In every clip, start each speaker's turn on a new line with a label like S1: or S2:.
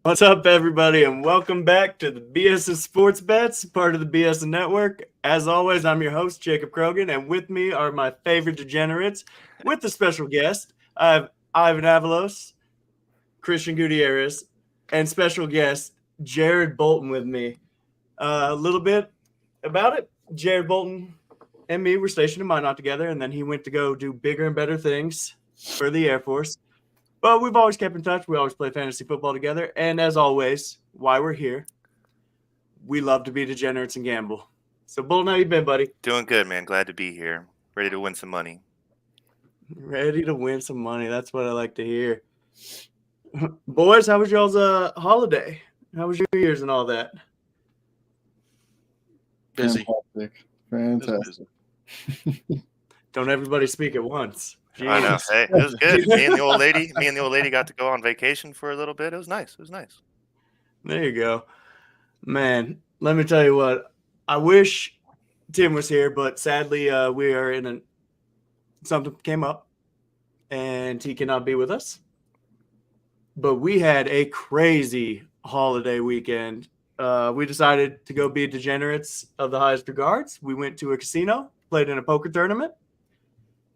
S1: What's up, everybody, and welcome back to the BS of Sports Bets, part of the BS Network. As always, I'm your host, Jacob Krogan, and with me are my favorite degenerates with a special guest. I have Ivan Avalos, Christian Gutierrez, and special guest Jared Bolton with me. A little bit about it. Jared Bolton and me were stationed in Minot together, and then he went to go do bigger and better things for the Air Force. But we've always kept in touch. We always play fantasy football together. And as always, why we're here, we love to be degenerates and gamble. So, Bolton, how you been, buddy?
S2: Doing good, man. Glad to be here. Ready to win some money.
S1: Ready to win some money. That's what I like to hear. Boys, how was y'all's holiday? How was New Year's and all that?
S3: Busy. Fantastic.
S1: Don't everybody speak at once. Jeez.
S2: I know. Hey, it was good. Me and the old lady got to go on vacation for a little bit. It was nice.
S1: There you go. Man, let me tell you what. I wish Tim was here, but sadly we are in something came up and he cannot be with us. But we had a crazy holiday weekend. We decided to go be degenerates of the highest regards. We went to a casino, played in a poker tournament.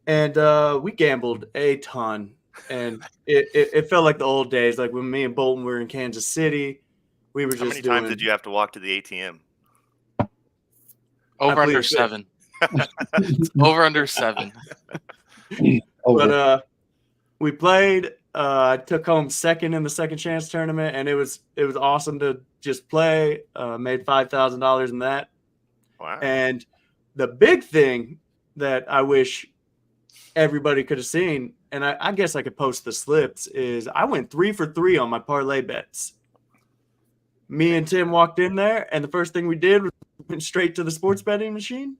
S1: And we gambled a ton, and it felt like the old days, like when me and Bolton were in Kansas City. We were
S2: How many times did you have to walk to the ATM?
S3: Over under 7. Over under 7.
S1: But we played. I took home second in the second chance tournament, and it was awesome to just play. Made $5,000 in that.
S2: Wow!
S1: And the big thing that I wish everybody could have seen, and I guess I could post the slips, is I went 3 for 3 on my parlay bets. Me and Tim walked in there, and the first thing we did was went straight to the sports betting machine,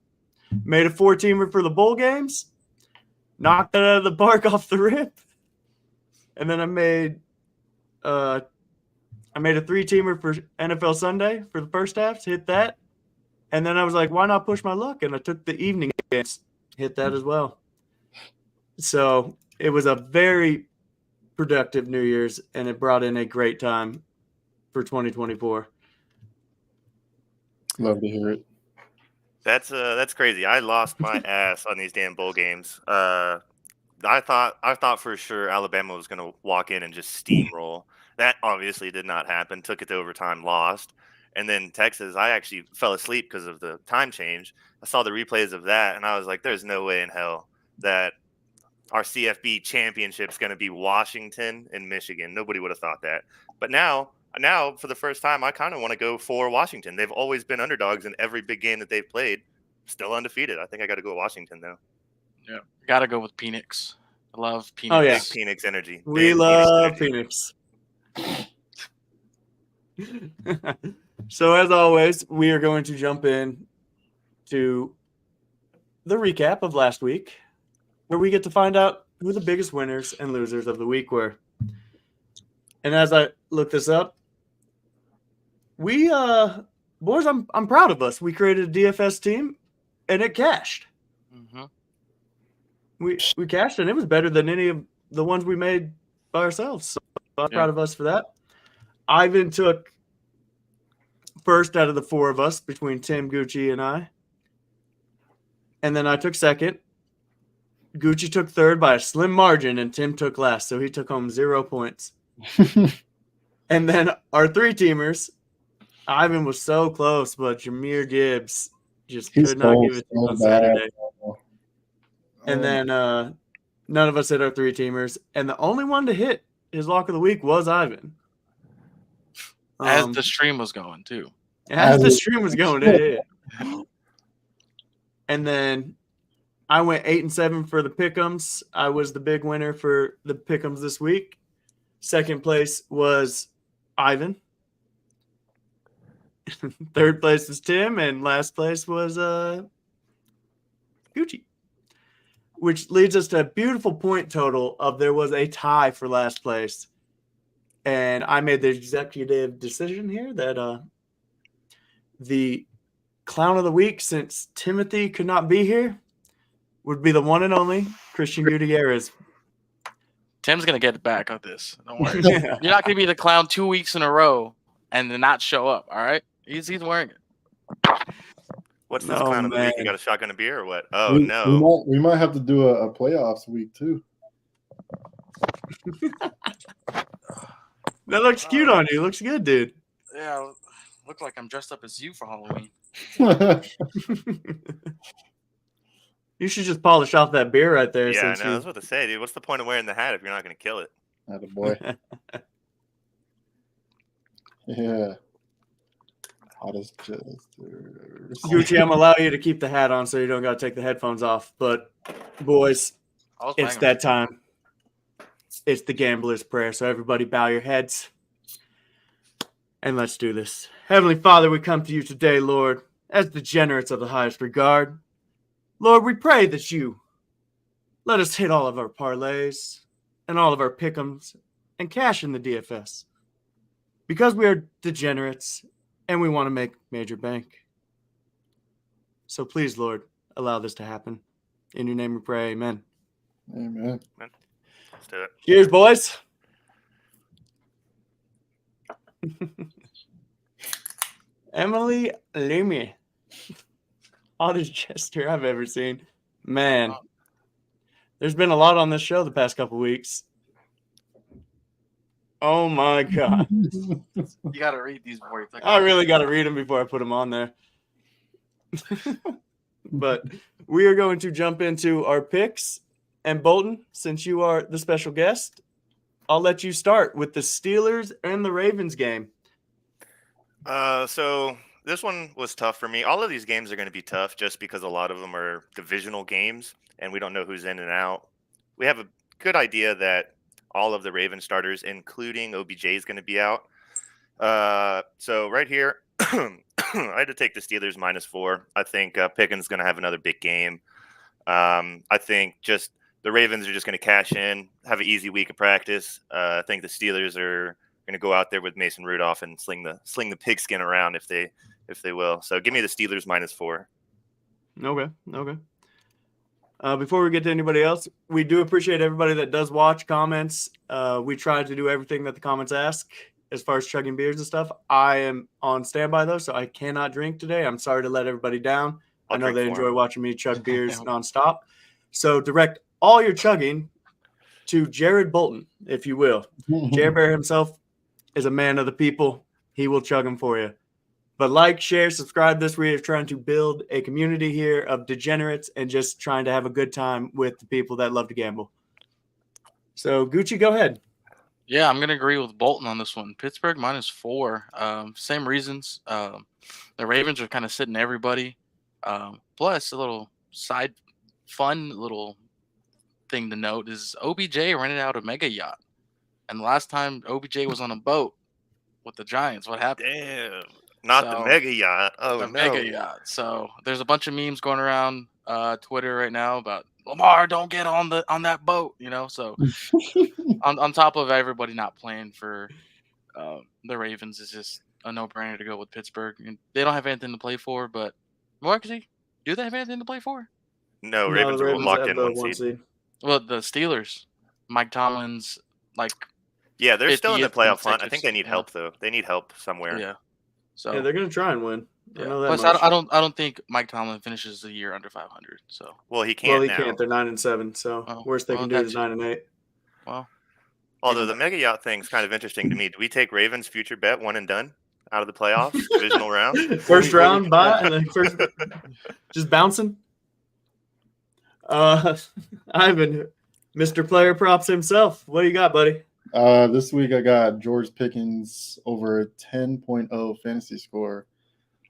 S1: made a 4-teamer for the bowl games, knocked it out of the park off the rip, and then I made a 3-teamer for NFL Sunday for the first half, hit that, and then I was like, why not push my luck? And I took the evening games, hit that as well. So it was a very productive New Year's, and it brought in a great time for 2024.
S3: Love to hear it.
S2: That's crazy. I lost my ass on these damn bowl games. I thought for sure Alabama was going to walk in and just steamroll. That obviously did not happen. Took it to overtime, lost. And then Texas, I actually fell asleep because of the time change. I saw the replays of that, and I was like, there's no way in hell that our CFB championship is going to be Washington and Michigan. Nobody would have thought that. But now, for the first time, I kind of want to go for Washington. They've always been underdogs in every big game that they've played. Still undefeated. I think I got to go Washington, though.
S3: Yeah. Got to go with Phoenix. I love Phoenix.
S1: Oh, yeah.
S2: Big Phoenix energy.
S1: We love Phoenix. So, as always, we are going to jump in to the recap of last week, where we get to find out who the biggest winners and losers of the week were. And as I look this up, we boys, I'm proud of us. We created a DFS team, and it cashed.
S3: Mm-hmm.
S1: We cashed, and it was better than any of the ones we made by ourselves. So I'm proud of us for that. Ivan took first out of the 4 of us between Tim, Gucci, and I. And then I took second. Gucci took third by a slim margin, and Tim took last, so he took home 0 points. And then our 3-teamers, Ivan was so close, but Jahmyr Gibbs just could not give it to him on Saturday. And then none of us hit our 3-teamers, and the only one to hit his lock of the week was Ivan.
S3: As the stream was going, too.
S1: As the stream was going, it hit. And then I went 8-7 for the pick'ems. I was the big winner for the pick'ems this week. Second place was Ivan. Third place was Tim, and last place was Gucci. Which leads us to a beautiful point total of there was a tie for last place. And I made the executive decision here that the clown of the week, since Timothy could not be here, would be the one and only Christian Gutierrez.
S3: Tim's gonna get back on this. Don't worry. You're not gonna be the clown 2 weeks in a row and then not show up. All right? He's wearing it.
S2: What's this
S1: Oh,
S2: clown of the week? You
S1: man.
S2: got a shotgun a beer or what? Oh no.
S4: We might have to do a playoffs week too.
S1: That looks cute on you. Looks good, dude.
S3: Yeah, look like I'm dressed up as you for Halloween.
S1: You should just polish off that beer right there.
S2: Yeah, I
S1: since
S2: know. That's what to say, dude. What's the point of wearing the hat if you're not going to kill it?
S4: Attaboy. Yeah. Hottest jesters.
S1: Gucci, I'm gonna allow you to keep the hat on so you don't got to take the headphones off. But, boys,
S3: I was
S1: it's
S3: banging
S1: that time. It's the gambler's prayer. So, everybody, bow your heads. And let's do this. Heavenly Father, we come to you today, Lord, as degenerates of the highest regard. Lord, we pray that you let us hit all of our parlays and all of our pick'ems and cash in the DFS. Because we are degenerates and we want to make major bank. So please, Lord, allow this to happen. In your name we pray, amen.
S4: Amen.
S2: Let's do it.
S1: Cheers, boys. Emily Lamy. Oddest gesture I've ever seen. Man, there's been a lot on this show the past couple weeks. Oh my God.
S3: You gotta read these before you click
S1: I
S3: on
S1: really got to read them before I put them on there. But we are going to jump into our picks. And Bolton, since you are the special guest, I'll let you start with the Steelers and the Ravens game.
S2: So this one was tough for me. All of these games are going to be tough just because a lot of them are divisional games and we don't know who's in and out. We have a good idea that all of the Ravens starters, including OBJ, is going to be out. So right here, I had to take the Steelers -4. I think Pickens is going to have another big game. I think just the Ravens are just going to cash in, have an easy week of practice. I think the Steelers are going to go out there with Mason Rudolph and sling the pigskin around if they will. So give me the Steelers -4.
S1: Okay. Before we get to anybody else, we do appreciate everybody that does watch, comments. We try to do everything that the comments ask as far as chugging beers and stuff. I am on standby, though, so I cannot drink today. I'm sorry to let everybody down. I know they enjoy watching me chug beers nonstop. So direct all your chugging to Jared Bolton, if you will. Jared Bear himself is a man of the people. He will chug them for you. But like, share, subscribe. This we are trying to build a community here of degenerates and just trying to have a good time with the people that love to gamble. So, Gucci, go ahead.
S3: Yeah, I'm gonna agree with Bolton on this one. Pittsburgh -4. Same reasons. The Ravens are kind of sitting everybody. Plus, a little side fun little thing to note is OBJ rented out a mega yacht, and the last time OBJ was on a boat with the Giants, what happened?
S2: Damn. Not the mega yacht. Oh,
S3: the
S2: no.
S3: mega yacht. So there's a bunch of memes going around Twitter right now about Lamar, don't get on that boat, So on top of everybody not playing for the Ravens, is just a no-brainer to go with Pittsburgh. And they don't have anything to play for, but well, actually, do they have anything to play for?
S2: No, Ravens are locked in
S1: the
S2: one seed.
S3: Well, the Steelers, Mike Tomlin's
S2: yeah, they're still in the
S3: 50th
S2: playoff hunt. I think they
S3: consecutive
S2: need help though. They need help somewhere.
S3: Yeah. So
S1: Yeah, they're going to try and win.
S3: yeah.
S1: I know that
S3: Plus,
S1: much.
S3: I don't think Mike Tomlin finishes the year under 500. So
S2: Well, he can't.
S1: Well, he
S2: now.
S1: can't. They're 9-7. So worst they can do is 9-8.
S3: Well,
S2: Although the mega yacht thing's kind of interesting to me. Do we take Ravens future bet one and done out of the playoffs divisional round?
S1: First round, bye, and then first, just bouncing. Ivan, Mr. Player Props himself. What do you got, buddy?
S4: This week I got George Pickens over 10.0 fantasy score.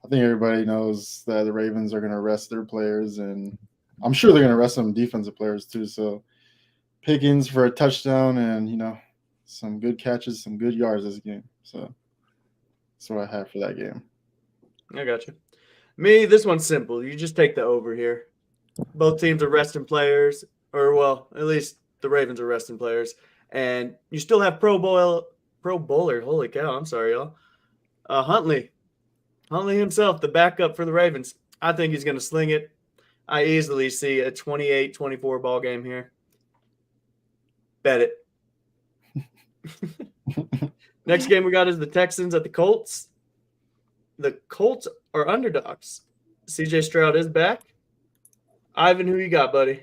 S4: I think everybody knows that the Ravens are going to rest their players, and I'm sure they're going to rest some defensive players too. So Pickens for a touchdown and, some good catches, some good yards this game. So that's what I have for that game.
S1: I got you. Me, this one's simple. You just take the over here. Both teams are resting players, or well, at least the Ravens are resting players. And you still have Pro Bowler. Holy cow, I'm sorry, y'all. Huntley himself, the backup for the Ravens. I think he's going to sling it. I easily see a 28-24 ball game here. Bet it. Next game we got is the Texans at the Colts. The Colts are underdogs. CJ Stroud is back. Ivan, who you got, buddy?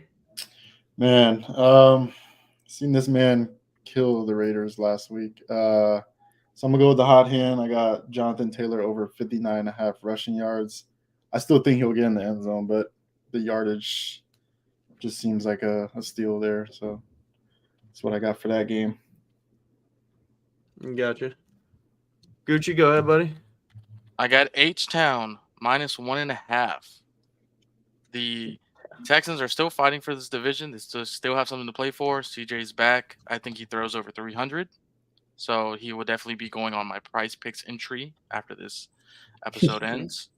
S4: Man, seen this man kill the Raiders last week. So I'm gonna go with the hot hand. I got Jonathan Taylor over 59.5 rushing yards. I still think he'll get in the end zone, but the yardage just seems like a steal there. So that's what I got for that game.
S1: Gotcha. Gucci, go ahead, buddy.
S3: I got H-Town -1.5. The Texans are still fighting for this division. They still have something to play for. CJ's back. I think he throws over 300. So he will definitely be going on my price picks entry after this episode ends.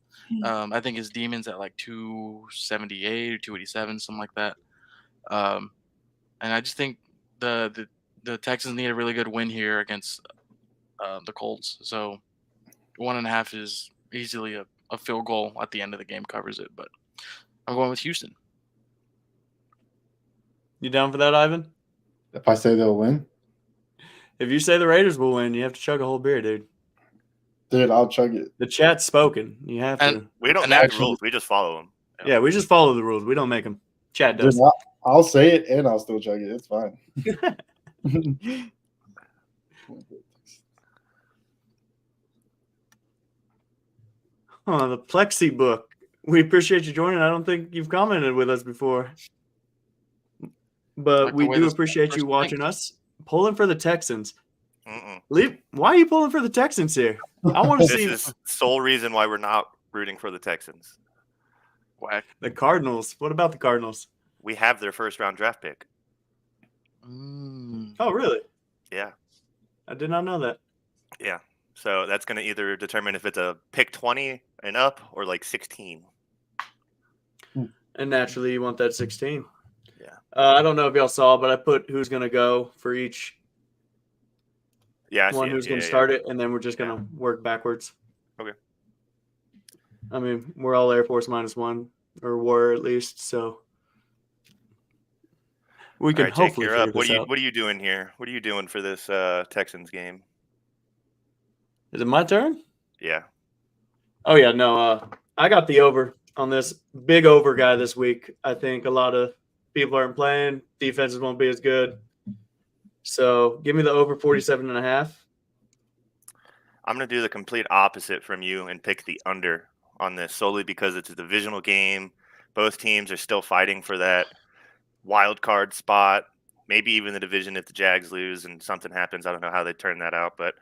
S3: I think his demons at like 278 or 287, something like that. And I just think the Texans need a really good win here against the Colts. So 1.5 is easily a field goal at the end of the game covers it. But I'm going with Houston.
S1: You down for that, Ivan?
S4: If I say they'll win,
S1: If you say the Raiders will win, you have to chug a whole beer, dude.
S4: dude, I'll chug it.
S1: The chat's spoken. You have
S3: And-
S1: to.
S2: We don't
S3: And
S2: make the
S4: actually-
S2: rules. We just follow them.
S1: Yeah, we just follow the rules. We don't make them. Chat
S4: Dude,
S1: does.
S4: I'll say it and I'll still chug it. It's fine.
S1: The Plexi book. We appreciate you joining. I don't think you've commented with us before. But
S3: Like the
S1: we
S3: way
S1: do
S3: this
S1: appreciate you
S3: person
S1: watching
S3: thinks.
S1: us. Pulling for the Texans.
S2: Mm-mm.
S1: Why are you pulling for the Texans here? I want to
S2: This
S1: see
S2: is sole reason why we're not rooting for the Texans.
S3: Whack.
S1: the Cardinals. What about the Cardinals?
S2: We have their first round draft pick.
S3: Mm.
S1: Oh, really?
S2: Yeah.
S1: I did not know that.
S2: Yeah. So that's going to either determine if it's a pick 20 and up or like 16.
S1: And naturally, you want that 16.
S2: Yeah.
S1: I don't know if y'all saw, but I put who's going to go for each
S2: Yeah. I see
S1: one
S2: it.
S1: who's going
S2: Yeah,
S1: to
S2: yeah.
S1: start it, and then we're just going to work backwards.
S2: Okay.
S1: I mean, we're all Air Force -1, or were at least, so we
S2: All
S1: can
S2: right, Jake,
S1: hopefully
S2: you're
S1: figure
S2: up. What
S1: this out.
S2: are you doing here? What are you doing for this Texans game?
S1: Is it my turn?
S2: Yeah.
S1: Oh, yeah, no. I got the over on this. Big over guy this week. I think a lot of people aren't playing. Defenses won't be as good. So give me the over 47.5.
S2: I'm going to do the complete opposite from you and pick the under on this solely because it's a divisional game. Both teams are still fighting for that wild card spot, maybe even the division if the Jags lose and something happens. I don't know how they turn that out, but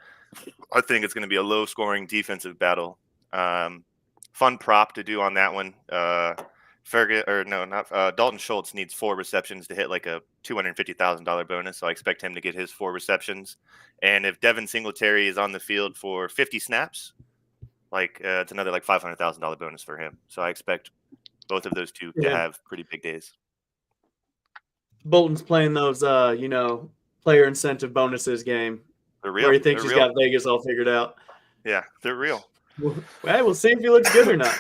S2: I think it's going to be a low-scoring defensive battle. Fun prop to do on that one. Dalton Schultz needs 4 receptions to hit like a $250,000 bonus, so I expect him to get his 4 receptions. And if Devin Singletary is on the field for 50 snaps, it's another like $500,000 bonus for him. So I expect both of those two to
S1: Yeah.
S2: have pretty big days.
S1: Bolton's playing those, player incentive bonuses game
S2: They're real.
S1: where he thinks
S2: They're
S1: he's
S2: real.
S1: got Vegas all figured out.
S2: Yeah, they're real.
S1: Hey, we'll see if he looks good or not.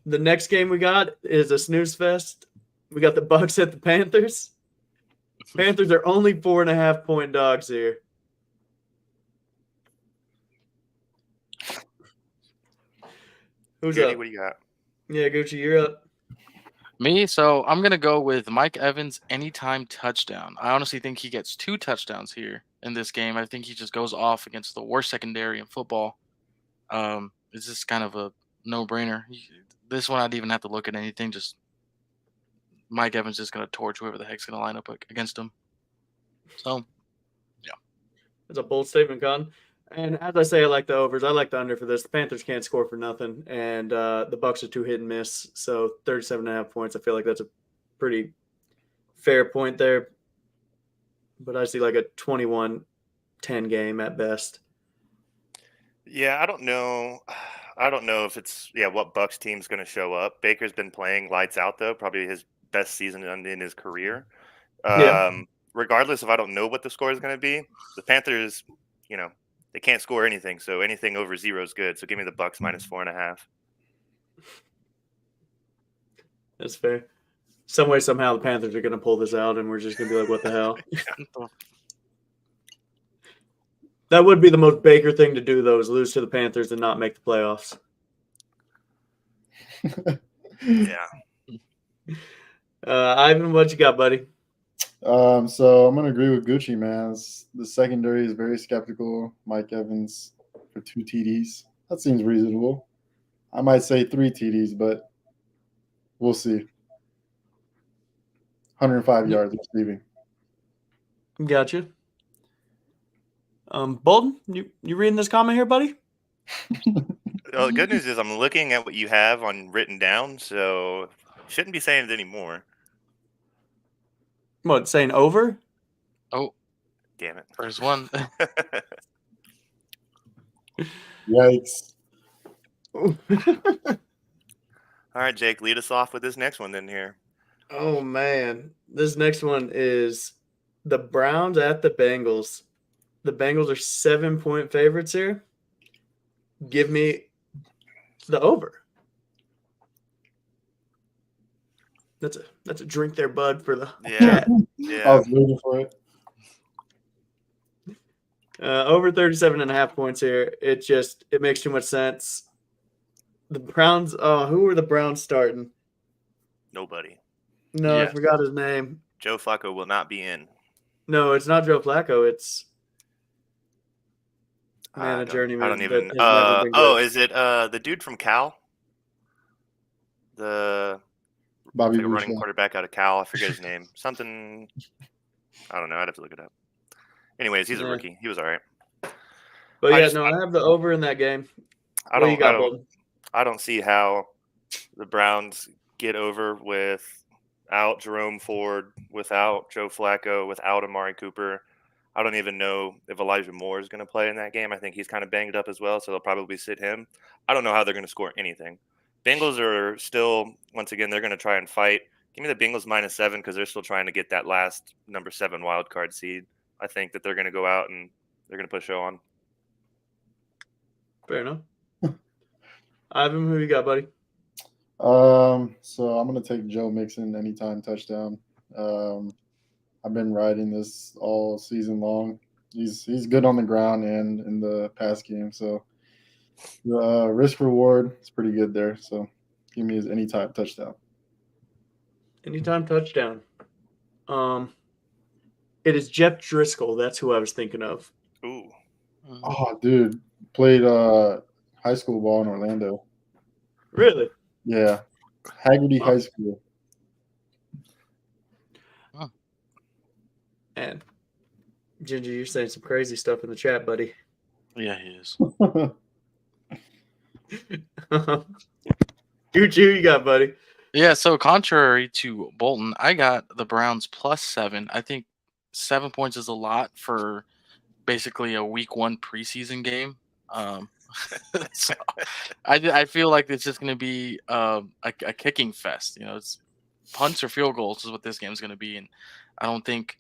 S1: The next game we got is a snooze fest. We got the Bucks at the Panthers. Panthers are only 4.5-point dogs here. Who's
S2: Judy,
S1: up?
S2: what do you got?
S1: Yeah, Gucci, you're up.
S3: Me, so I'm gonna go with Mike Evans anytime touchdown. I honestly think he gets 2 touchdowns here in this game. I think he just goes off against the worst secondary in football. It's just kind of a no-brainer. This one I'd even have to look at anything. Just Mike Evans just gonna torch whoever the heck's gonna line up against him. So
S1: That's a bold statement, Con. And as I say, I like the overs. I like the under for this. The Panthers can't score for nothing, and the Bucks are too hit and miss. So 37.5 points. I feel like that's a pretty fair point there. But I see like a 21-10 game at best.
S2: Yeah, I don't know. I don't know if it's what Bucks team's going to show up. Baker's been playing lights out though, probably his best season in his career.
S1: Yeah.
S2: Regardless if I don't know what the score is going to be, the Panthers, they can't score anything, so anything over 0 is good. So give me the Bucks -4.5.
S1: That's fair. some way, somehow, the Panthers are going to pull this out, and we're just going to be like, what the hell? That would be the most Baker thing to do, though, is lose to the Panthers and not make the playoffs.
S2: Yeah.
S1: Ivan, what you got, buddy?
S4: So I'm gonna agree with Gucci, man. The secondary is very skeptical. Mike Evans for 2 TDs. That seems reasonable. I might say 3 TDs, but we'll see. 105 yards receiving.
S1: Gotcha. Bolton, you reading this comment here, buddy?
S2: Well, the good news is I'm looking at what you have on written down, so shouldn't be saying it anymore.
S1: What, saying over?
S3: Oh,
S2: Damn it.
S3: there's one.
S4: Yikes.
S2: All right, Jake, lead us off with this next one then here.
S1: Oh, man. This next one is the Browns at the Bengals. The Bengals are 7-point favorites here. Give me the over. That's a drink there, bud, for the
S2: Yeah.
S1: chat.
S4: I
S2: Yeah.
S4: was waiting for it.
S1: Over 37.5 points here. It makes too much sense. The Browns, who were the Browns starting?
S2: Nobody.
S1: No, I
S3: Yes.
S1: forgot his name.
S2: Joe Flacco will not be in.
S1: No, it's not Joe Flacco. It's
S2: I
S1: man, a
S2: don't-
S1: journeyman.
S2: I don't
S1: that
S2: even.
S1: has never been good.
S2: Is it the dude from Cal? The
S4: Bobby
S2: like a running
S4: Boucher.
S2: quarterback out of Cal. I forget his name. Something. I don't know. I'd have to look it up. Anyways, he's a
S1: Yeah.
S2: rookie. He was all right.
S1: But
S2: I
S1: yeah,
S2: just-
S1: no, I have the over in that game.
S2: I
S1: What do you
S2: don't.
S1: got,
S2: I don't.
S1: Bolton?
S2: I don't see how the Browns get over without Jerome Ford, without Joe Flacco, without Amari Cooper. I don't even know if Elijah Moore is going to play in that game. I think he's kind of banged up as well, so they'll probably sit him. I don't know how they're going to score anything. Bengals are still, once again, they're going to try and fight. Give me the Bengals -7 because they're still trying to get that last number 7 wild card seed. I think that they're going to go out and they're going to put a show on.
S1: Fair enough. Ivan, who you got, buddy?
S4: So I'm gonna take Joe Mixon anytime touchdown. I've been riding this all season long. He's good on the ground and in the pass game, so the risk reward is pretty good there. So give me his anytime touchdown.
S1: Anytime touchdown. It is Jeff Driscoll. That's who I was thinking of.
S2: Ooh.
S4: Oh, dude, played high school ball in Orlando.
S1: Really?
S4: Yeah, Haggerty
S1: Wow.
S4: High School.
S1: And Ginger, you're saying some crazy stuff in the chat, buddy.
S3: Yeah, he is.
S1: Gucci, who you got, buddy?
S3: Yeah, so contrary to Bolton, I got the Browns +7. I think 7 points is a lot for basically a week 1 preseason game. So I feel like it's just going to be a kicking fest. You know, it's punts or field goals is what this game is going to be, and I don't think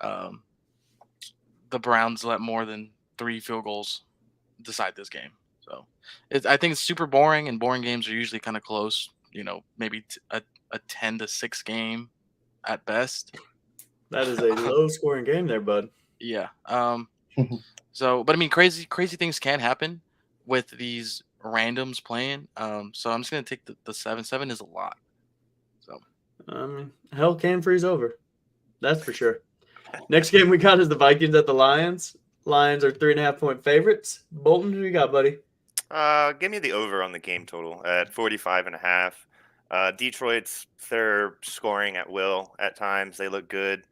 S3: the Browns let more than 3 field goals decide this game. So I think it's super boring, and boring games are usually kind of close. You know, maybe a 10-6 game at best.
S1: That is a low-scoring game there, bud.
S3: Yeah. So, but I mean, crazy things can happen with these randoms playing. So I'm just gonna take the 7. 7 is a lot. So
S1: Hell can freeze over. That's for sure. Next game we got is the Vikings at the Lions. Lions are 3.5-point favorites. Bolton, who you got, buddy?
S2: Give me the over on the game total at 45.5. Detroit's they're scoring at will at times. They look good.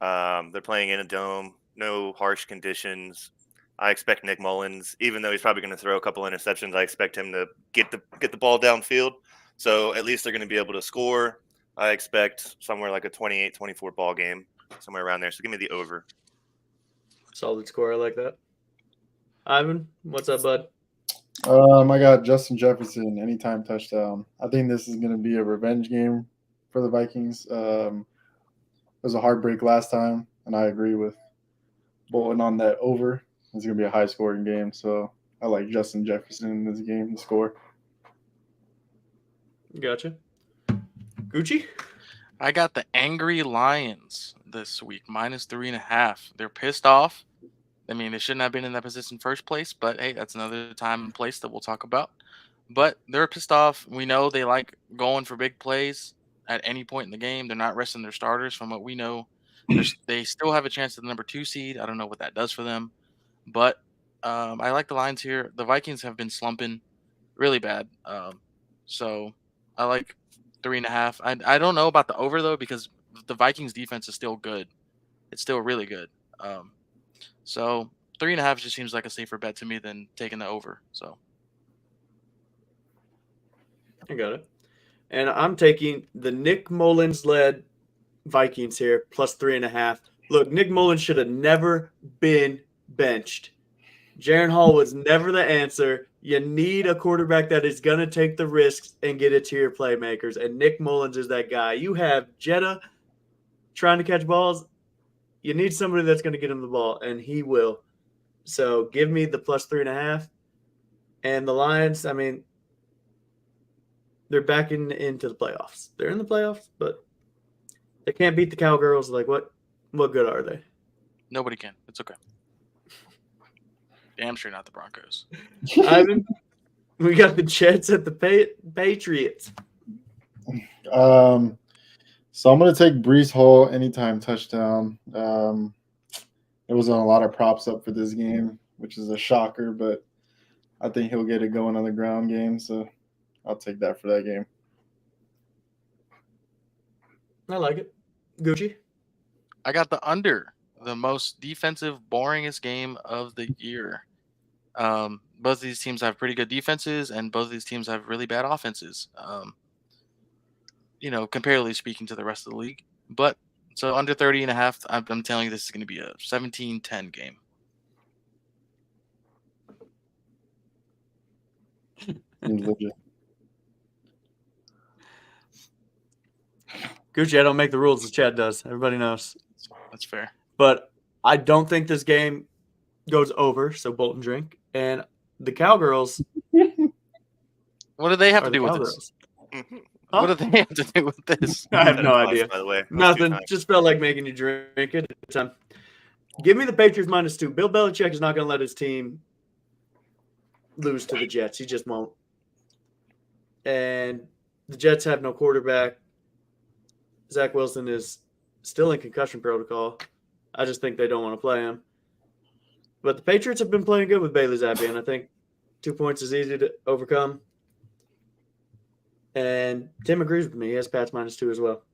S2: They're playing in a dome, no harsh conditions. I expect Nick Mullins, even though he's probably going to throw a couple interceptions, I expect him to get the ball downfield. So at least they're going to be able to score. I expect somewhere like a 28-24 ball game, somewhere around there. So give me the over.
S1: Solid score. I like that. Ivan, what's up, bud?
S4: I got Justin Jefferson anytime touchdown. I think this is going to be a revenge game for the Vikings. It was a heartbreak last time, and I agree with Bolton on that over. It's going to be a high-scoring game, so I like Justin Jefferson in this game to score.
S1: Gotcha. Gucci?
S3: I got the Angry Lions this week, -3.5. They're pissed off. I mean, they shouldn't have been in that position first place, but hey, that's another time and place that we'll talk about. But they're pissed off. We know they like going for big plays at any point in the game. They're not resting their starters, from what we know. They still have a chance at the number 2 seed. I don't know what that does for them, but I like the Lions here. The Vikings have been slumping really bad, so I like 3.5. I don't know about the over though, because the Vikings defense is still good. It's still really good. So 3.5 just seems like a safer bet to me than taking the over. So
S1: I got it. And I'm taking the Nick Mullins led Vikings here, +3.5. Look, Nick Mullins should have never been benched. Jaron Hall was never the answer. You need a quarterback that is going to take the risks and get it to your playmakers. And Nick Mullins is that guy. You have Jetta trying to catch balls. You need somebody that's going to get him the ball, and he will. So give me the +3.5. And the Lions, I mean, they're back into the playoffs. They're in the playoffs, but they can't beat the Cowgirls. Like, what good are they?
S3: nobody can. It's okay. Damn sure not the Broncos.
S1: Ivan, we got the Jets at the Patriots.
S4: So I'm going to take Brees Hall anytime touchdown. There wasn't a lot of props up for this game, which is a shocker, but I think he'll get it going on the ground game. So I'll take that for that game.
S1: I like it. Gucci?
S3: I got the under, the most defensive, boringest game of the year. Both of these teams have pretty good defenses, and both of these teams have really bad offenses. Comparatively speaking to the rest of the league. But so under 30.5, I'm telling you, this is going to be a 17-10 game.
S4: Legit.
S1: Gucci, I don't make the rules as Chad does. Everybody knows.
S3: That's fair.
S1: But I don't think this game goes over, so Bolton drink. And the Cowgirls
S3: What do they have
S1: are
S3: to
S1: the
S3: do with
S1: Cowgirls.
S3: this?
S1: Huh?
S3: What do they have to do with this?
S1: I have no
S2: Pause,
S1: idea.
S2: By the way,
S1: Nothing. Just felt like making you drink it at the time. Give me the Patriots -2. Bill Belichick is not going to let his team lose to the Jets. He just won't. And the Jets have no quarterback. Zach Wilson is still in concussion protocol. I just think they don't want to play him. But the Patriots have been playing good with Bailey Zappi, and I think 2 points is easy to overcome. And Tim agrees with me. He has Pats -2 as well.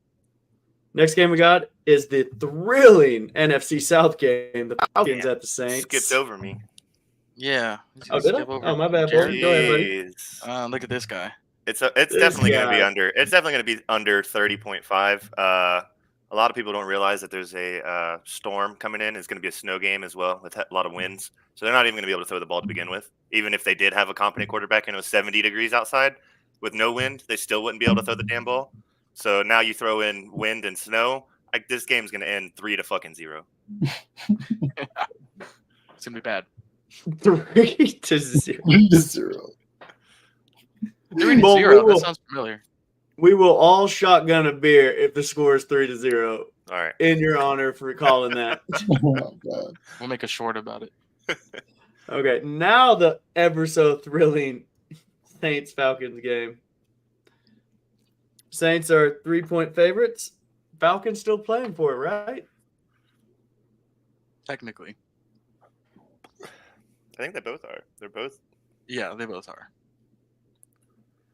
S1: Next game we got is the thrilling NFC South game. The Falcons at the Saints.
S2: Skipped over me.
S3: Yeah.
S1: Oh, did I? Oh, my bad, Bolton. Go ahead, buddy.
S2: Jeez.
S3: Look at this guy.
S2: It's
S1: This
S2: definitely going to be
S1: guy.
S2: under. It's definitely going to be under 30.5. A lot of people don't realize that there's a storm coming in. It's going to be a snow game as well with a lot of winds. So they're not even going to be able to throw the ball to begin with. Even if they did have a competent quarterback and it was 70 degrees outside with no wind, they still wouldn't be able to throw the damn ball. So now you throw in wind and snow. Like, this game's going to end 3-0.
S3: It's gonna be bad.
S1: 3-0.
S4: 3-0.
S3: 3-0.
S1: Well,
S3: That sounds familiar.
S1: We will all shotgun a beer if the score is 3-0.
S2: All right.
S1: In your honor for calling that.
S4: Oh my God.
S3: We'll make a short about it.
S1: Okay, now the ever so thrilling Saints Falcons game. Saints are 3-point favorites. Falcons still playing for it, right?
S3: Technically.
S2: I think they both are. They're both.
S3: Yeah, they both are.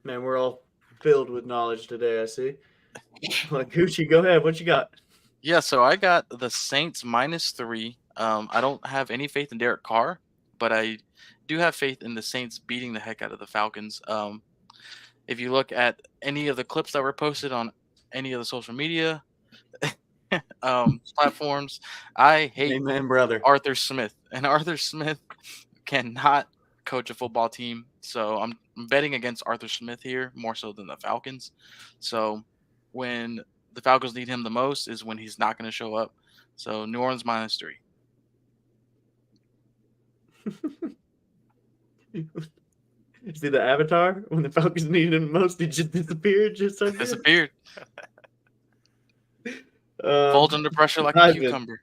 S1: Man, we're all filled with knowledge today, I see. Well, Gucci, go ahead. What you got?
S3: Yeah, so I got the Saints -3. I don't have any faith in Derek Carr, but I do have faith in the Saints beating the heck out of the Falcons. If you look at any of the clips that were posted on any of the social media platforms, I hate
S1: Amen, brother.
S3: Arthur Smith. And Arthur Smith cannot coach a football team. So I'm betting against Arthur Smith here more so than the Falcons. So when the Falcons need him the most is when he's not going to show up. So New Orleans -3.
S1: See the Avatar? When the Falcons needed him most, he just disappeared. Just like that.
S3: Disappeared. Folds under pressure like a
S1: Ivan.
S3: cucumber.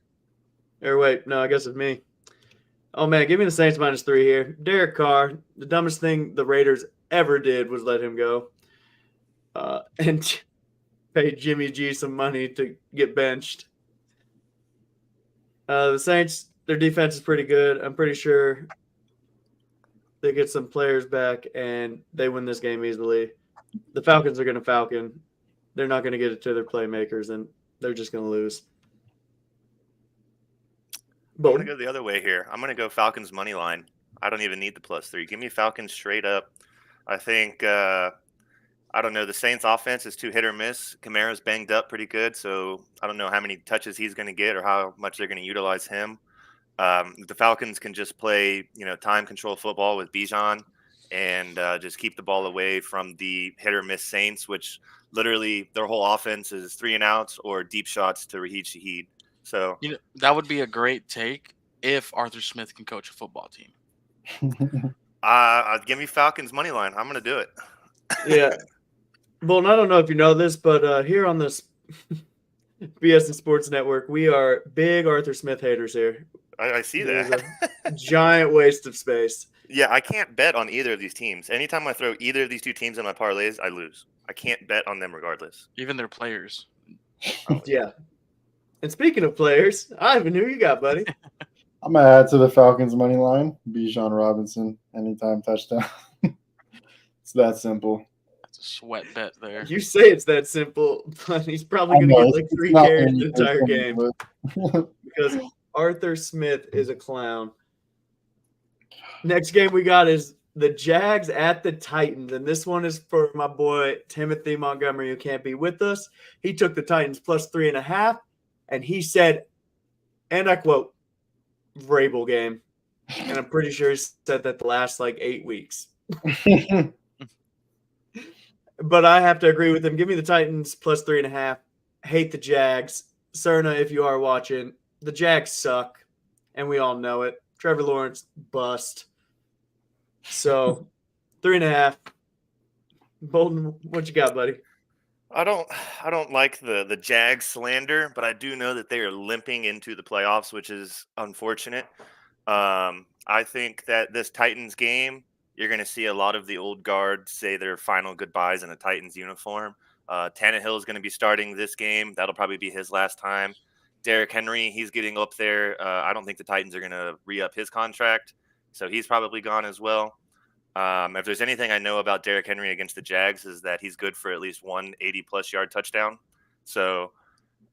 S1: Or wait, no, I guess it's me. Oh man, give me the Saints -3 here. Derek Carr, the dumbest thing the Raiders ever did was let him go, and pay Jimmy G some money to get benched. The Saints, their defense is pretty good. I'm pretty sure they get some players back and they win this game easily. The Falcons are going to Falcon. They're not going to get it to their playmakers, and they're just going to lose.
S2: I'm going to go the other way here. I'm going to go Falcons money line. I don't even need the +3. Give me Falcons straight up. I think, I don't know, the Saints offense is too hit or miss. Kamara's banged up pretty good, so I don't know how many touches he's going to get or how much they're going to utilize him. The Falcons can just play, time control football with Bijan and just keep the ball away from the hit or miss Saints, which literally their whole offense is 3-and-outs or deep shots to Raheed Shaheed. So
S3: that would be a great take if Arthur Smith can coach a football team.
S2: give me Falcons money line. I'm going to do it.
S1: Yeah. Well, I don't know if you know this, but here on this BS and Sports Network, we are big Arthur Smith haters here.
S2: I see
S1: There's
S2: that.
S1: a giant waste of space.
S2: Yeah, I can't bet on either of these teams. Anytime I throw either of these two teams in my parlays, I lose. I can't bet on them regardless.
S3: Even their players.
S1: Yeah. And speaking of players, Ivan, who you got, buddy?
S4: I'm going to add to the Falcons money line. Bijan Robinson, anytime touchdown. It's that simple.
S3: That's a sweat bet there.
S1: You say it's that simple, but he's probably going to get like 3 carries the entire game because Arthur Smith is a clown. Next game we got is the Jags at the Titans, and this one is for my boy Timothy Montgomery, who can't be with us. He took the Titans +3.5, and he said, and I quote, Vrabel game. And I'm pretty sure he said that the last 8 weeks. But I have to agree with him. Give me the Titans +3.5. Hate the Jags. Cerna, if you are watching, the Jags suck, and we all know it. Trevor Lawrence, bust. So, 3.5. Bolton, what you got, buddy?
S2: I don't like the Jags slander, but I do know that they are limping into the playoffs, which is unfortunate. I think that this Titans game, you're going to see a lot of the old guard say their final goodbyes in a Titans uniform. Tannehill is going to be starting this game. That'll probably be his last time. Derrick Henry, he's getting up there. I don't think the Titans are going to re-up his contract, so he's probably gone as well. If there's anything I know about Derrick Henry against the Jags is that he's good for at least one 80-plus yard touchdown. So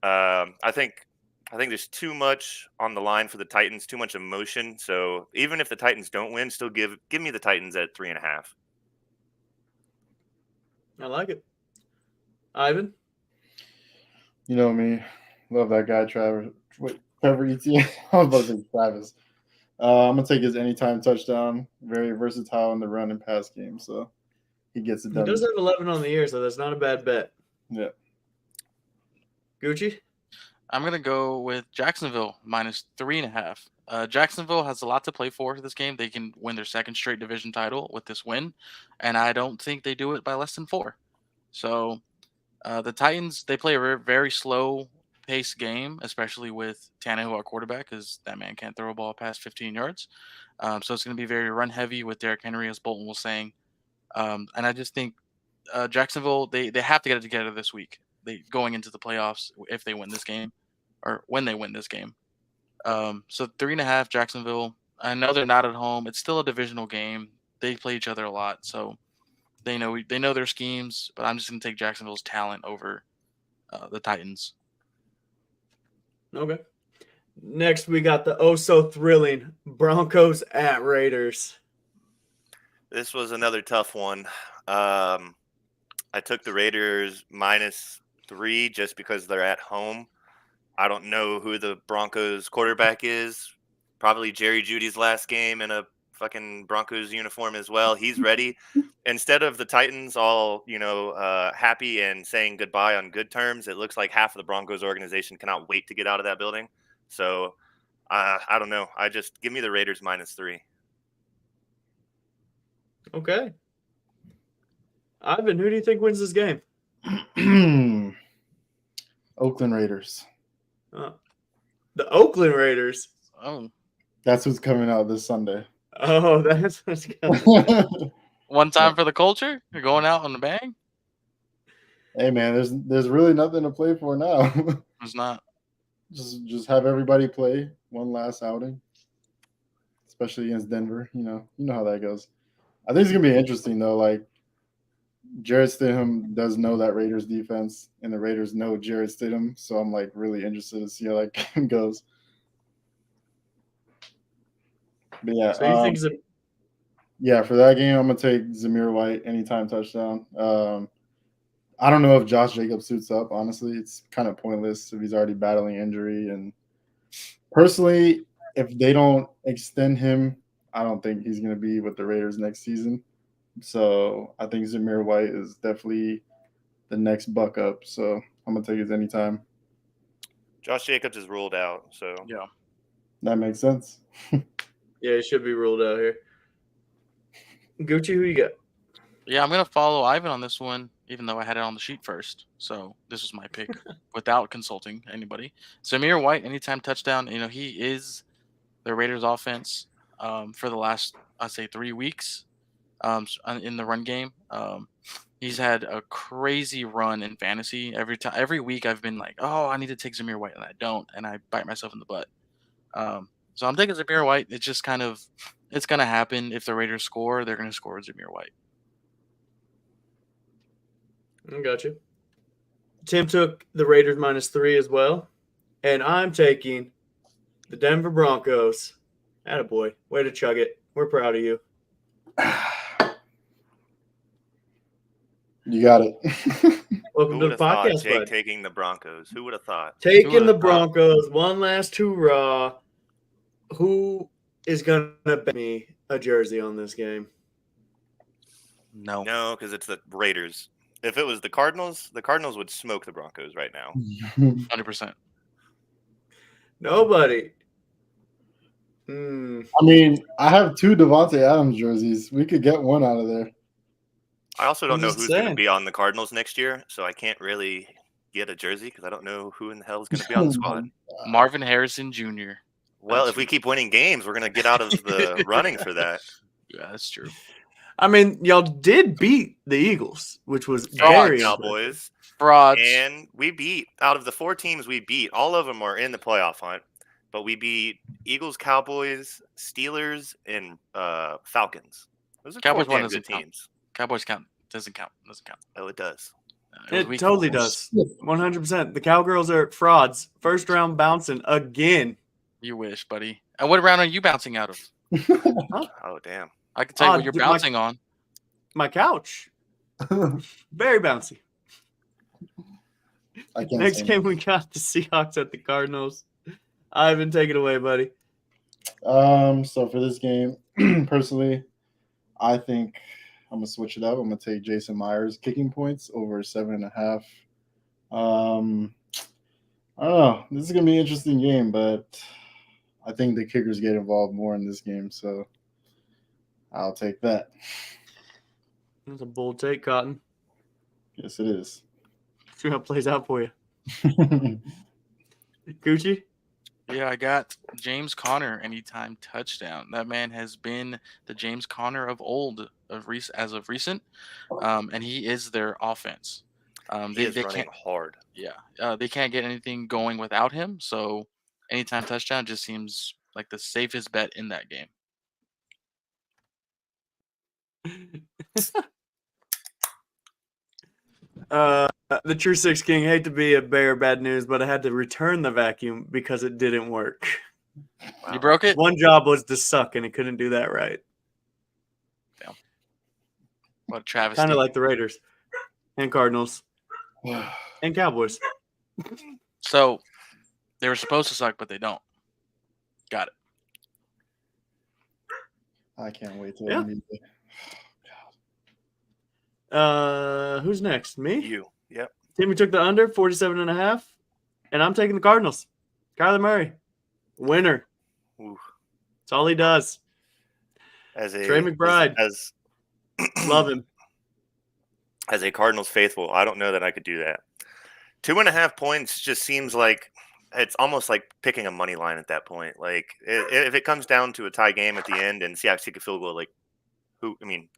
S2: I think there's too much on the line for the Titans, too much emotion. So even if the Titans don't win, still give me the Titans at 3.5.
S1: I like it. Ivan?
S4: You know me. Love that guy, Trevor. Wait, Trevor Etienne. I was about to say Travis. I'm going to take his anytime touchdown. Very versatile in the run and pass game. So he gets it done.
S1: He does have 11 on the year, so that's not a bad bet.
S4: Yeah.
S1: Gucci?
S3: I'm going to go with Jacksonville -3.5. Jacksonville has a lot to play for this game. They can win their second straight division title with this win, and I don't think they do it by less than 4. So the Titans, they play a very slow-paced game, especially with Tannehill, our quarterback, because that man can't throw a ball past 15 yards. So it's going to be very run-heavy with Derrick Henry, as Bolton was saying. And I just think Jacksonville, they have to get it together this week. Going into the playoffs if they win this game or when they win this game. So 3.5 Jacksonville. I know they're not at home. It's still a divisional game. They play each other a lot, so they know their schemes. But I'm just going to take Jacksonville's talent over the Titans.
S1: Okay. Next, we got the oh-so-thrilling Broncos at Raiders.
S2: This was another tough one. I took the Raiders -3 just because they're at home. I don't know who the Broncos quarterback is. Probably Jerry Jeudy's last game in a fucking Broncos uniform as well. He's ready. Instead of the Titans all, happy and saying goodbye on good terms, it looks like half of the Broncos organization cannot wait to get out of that building. So I don't know. I just give me the Raiders -3.
S1: Okay. Ivan, who do you think wins this game?
S4: Oakland Raiders.
S1: The Oakland Raiders.
S3: Oh,
S4: That's who's coming out this Sunday.
S1: Oh, that's what's coming.
S3: one time for the culture. You're going out on the bang.
S4: Hey man, there's really nothing to play for now.
S3: It's not.
S4: just have everybody play one last outing, especially against Denver. You know how that goes. I think it's gonna be interesting though. Like Jarrett Stidham does know that Raiders defense, and the Raiders know Jarrett Stidham. So I'm like really interested to see how that game goes. But yeah,
S1: So you think
S4: yeah, for that game, I'm gonna take Zamir White anytime touchdown. I don't know if Josh Jacobs suits up. Honestly, it's kind of pointless if he's already battling injury. And personally, if they don't extend him, I don't think he's gonna be with the Raiders next season. So I think Zamir White is definitely the next buck up. So I'm gonna take it anytime.
S2: Josh Jacobs is ruled out, so
S3: Yeah.
S4: That makes sense.
S1: Yeah, he should be ruled out here. Gucci, who you got?
S3: Yeah, I'm gonna follow Ivan on this one, even though I had it on the sheet first. So this was my pick without consulting anybody. Zamir White, anytime touchdown. You know, he is the Raiders' offense for the last, I'd say, 3 weeks in the run game. He's had a crazy run in fantasy. Every week, I've been like, oh, I need to take Zamir White, and I don't, and I bite myself in the butt. So I'm taking Zamir White. It's just kind of, it's gonna happen. If the Raiders score, they're gonna score Zamir White.
S1: I got you. Tim took the Raiders -3 as well. And I'm taking the Denver Broncos. Attaboy. Way to chug it. We're proud of you.
S4: You got it.
S1: Welcome
S2: who
S1: to
S2: would
S1: the
S2: have thought
S1: podcast,
S2: Jake
S1: bud.
S2: taking the Broncos? Who would have thought?
S3: Who
S1: Taking
S3: would've
S1: the
S3: thought?
S1: Broncos. One last hurrah. Who is going to bet me a jersey on this game?
S3: No.
S2: No, because it's the Raiders. If it was the Cardinals would smoke the Broncos right now.
S3: 100%.
S1: Nobody.
S4: I mean, I have 2 Devontae Adams jerseys. We could get one out of there.
S2: I also don't
S1: I'm
S2: know
S1: just
S2: who's going to
S1: saying.
S2: be on the Cardinals next year, so I can't really get a jersey because I don't know who in the hell is going to be on the squad.
S3: Marvin Harrison Jr.
S2: Well,
S3: That's
S2: if we
S3: who-
S2: keep winning games, we're going to get out of the running for that.
S3: Yeah, that's true.
S1: I mean, y'all did beat the Eagles, which was
S2: And
S1: very
S2: Cowboys.
S3: Frauds.
S2: And we beat, out of the 4 teams we beat, all of them are in the playoff hunt. But we beat Eagles, Cowboys, Steelers, and Falcons. Those are
S3: Cowboys
S2: 4
S3: one
S2: damn
S3: doesn't
S2: good
S3: count.
S2: teams.
S3: Cowboys count. Doesn't count.
S2: Oh, it does.
S3: was
S1: It
S3: week
S1: totally
S3: 4.
S1: does. 100%. The Cowgirls are frauds. First round bouncing again.
S3: You wish, buddy. And what round are you bouncing out of?
S2: Oh, damn.
S3: I can tell you what you're
S1: Dude,
S3: bouncing on.
S1: My couch. Very bouncy.
S4: I can't
S1: Next
S4: say
S1: game, we got the Seahawks at the Cardinals. Ivan, take it away, buddy.
S4: So for this game, personally, I think I'm gonna switch it up. I'm gonna take Jason Myers kicking points over 7.5. I don't know. This is gonna be an interesting game, but I think the kickers get involved more in this game, so I'll take that.
S1: That's a bold take, Cotton.
S4: Yes, it is.
S1: See how it plays out for you. Gucci?
S3: Yeah, I got James Conner anytime touchdown. That man has been the James Conner of old, as of recent, and he is their offense.
S2: He is running
S3: can't,
S2: hard.
S3: they can't get anything going without him. So, anytime touchdown just seems like the safest bet in that game.
S1: The True Six King, hate to be a bearer of bad news, but I had to return the vacuum because it didn't work.
S2: Wow.
S3: You broke it?
S1: One job was to suck, and it couldn't do that right.
S3: What a travesty.
S1: Kind of like the Raiders and Cardinals and Cowboys.
S3: So, they were supposed to suck, but they don't. Got it.
S4: I can't wait to
S1: Yeah. Who's next? Me?
S2: You. Yep.
S1: Timmy took the under, 47.5. And I'm taking the Cardinals. Kyler Murray. Winner.
S2: Ooh.
S1: That's all he does. Trey McBride.
S2: As
S1: Love him.
S2: As a Cardinals faithful, I don't know that I could do that. 2.5 points just seems like it's almost like picking a money line at that point. Like if it comes down to a tie game at the end and Seahawks kick a field goal, like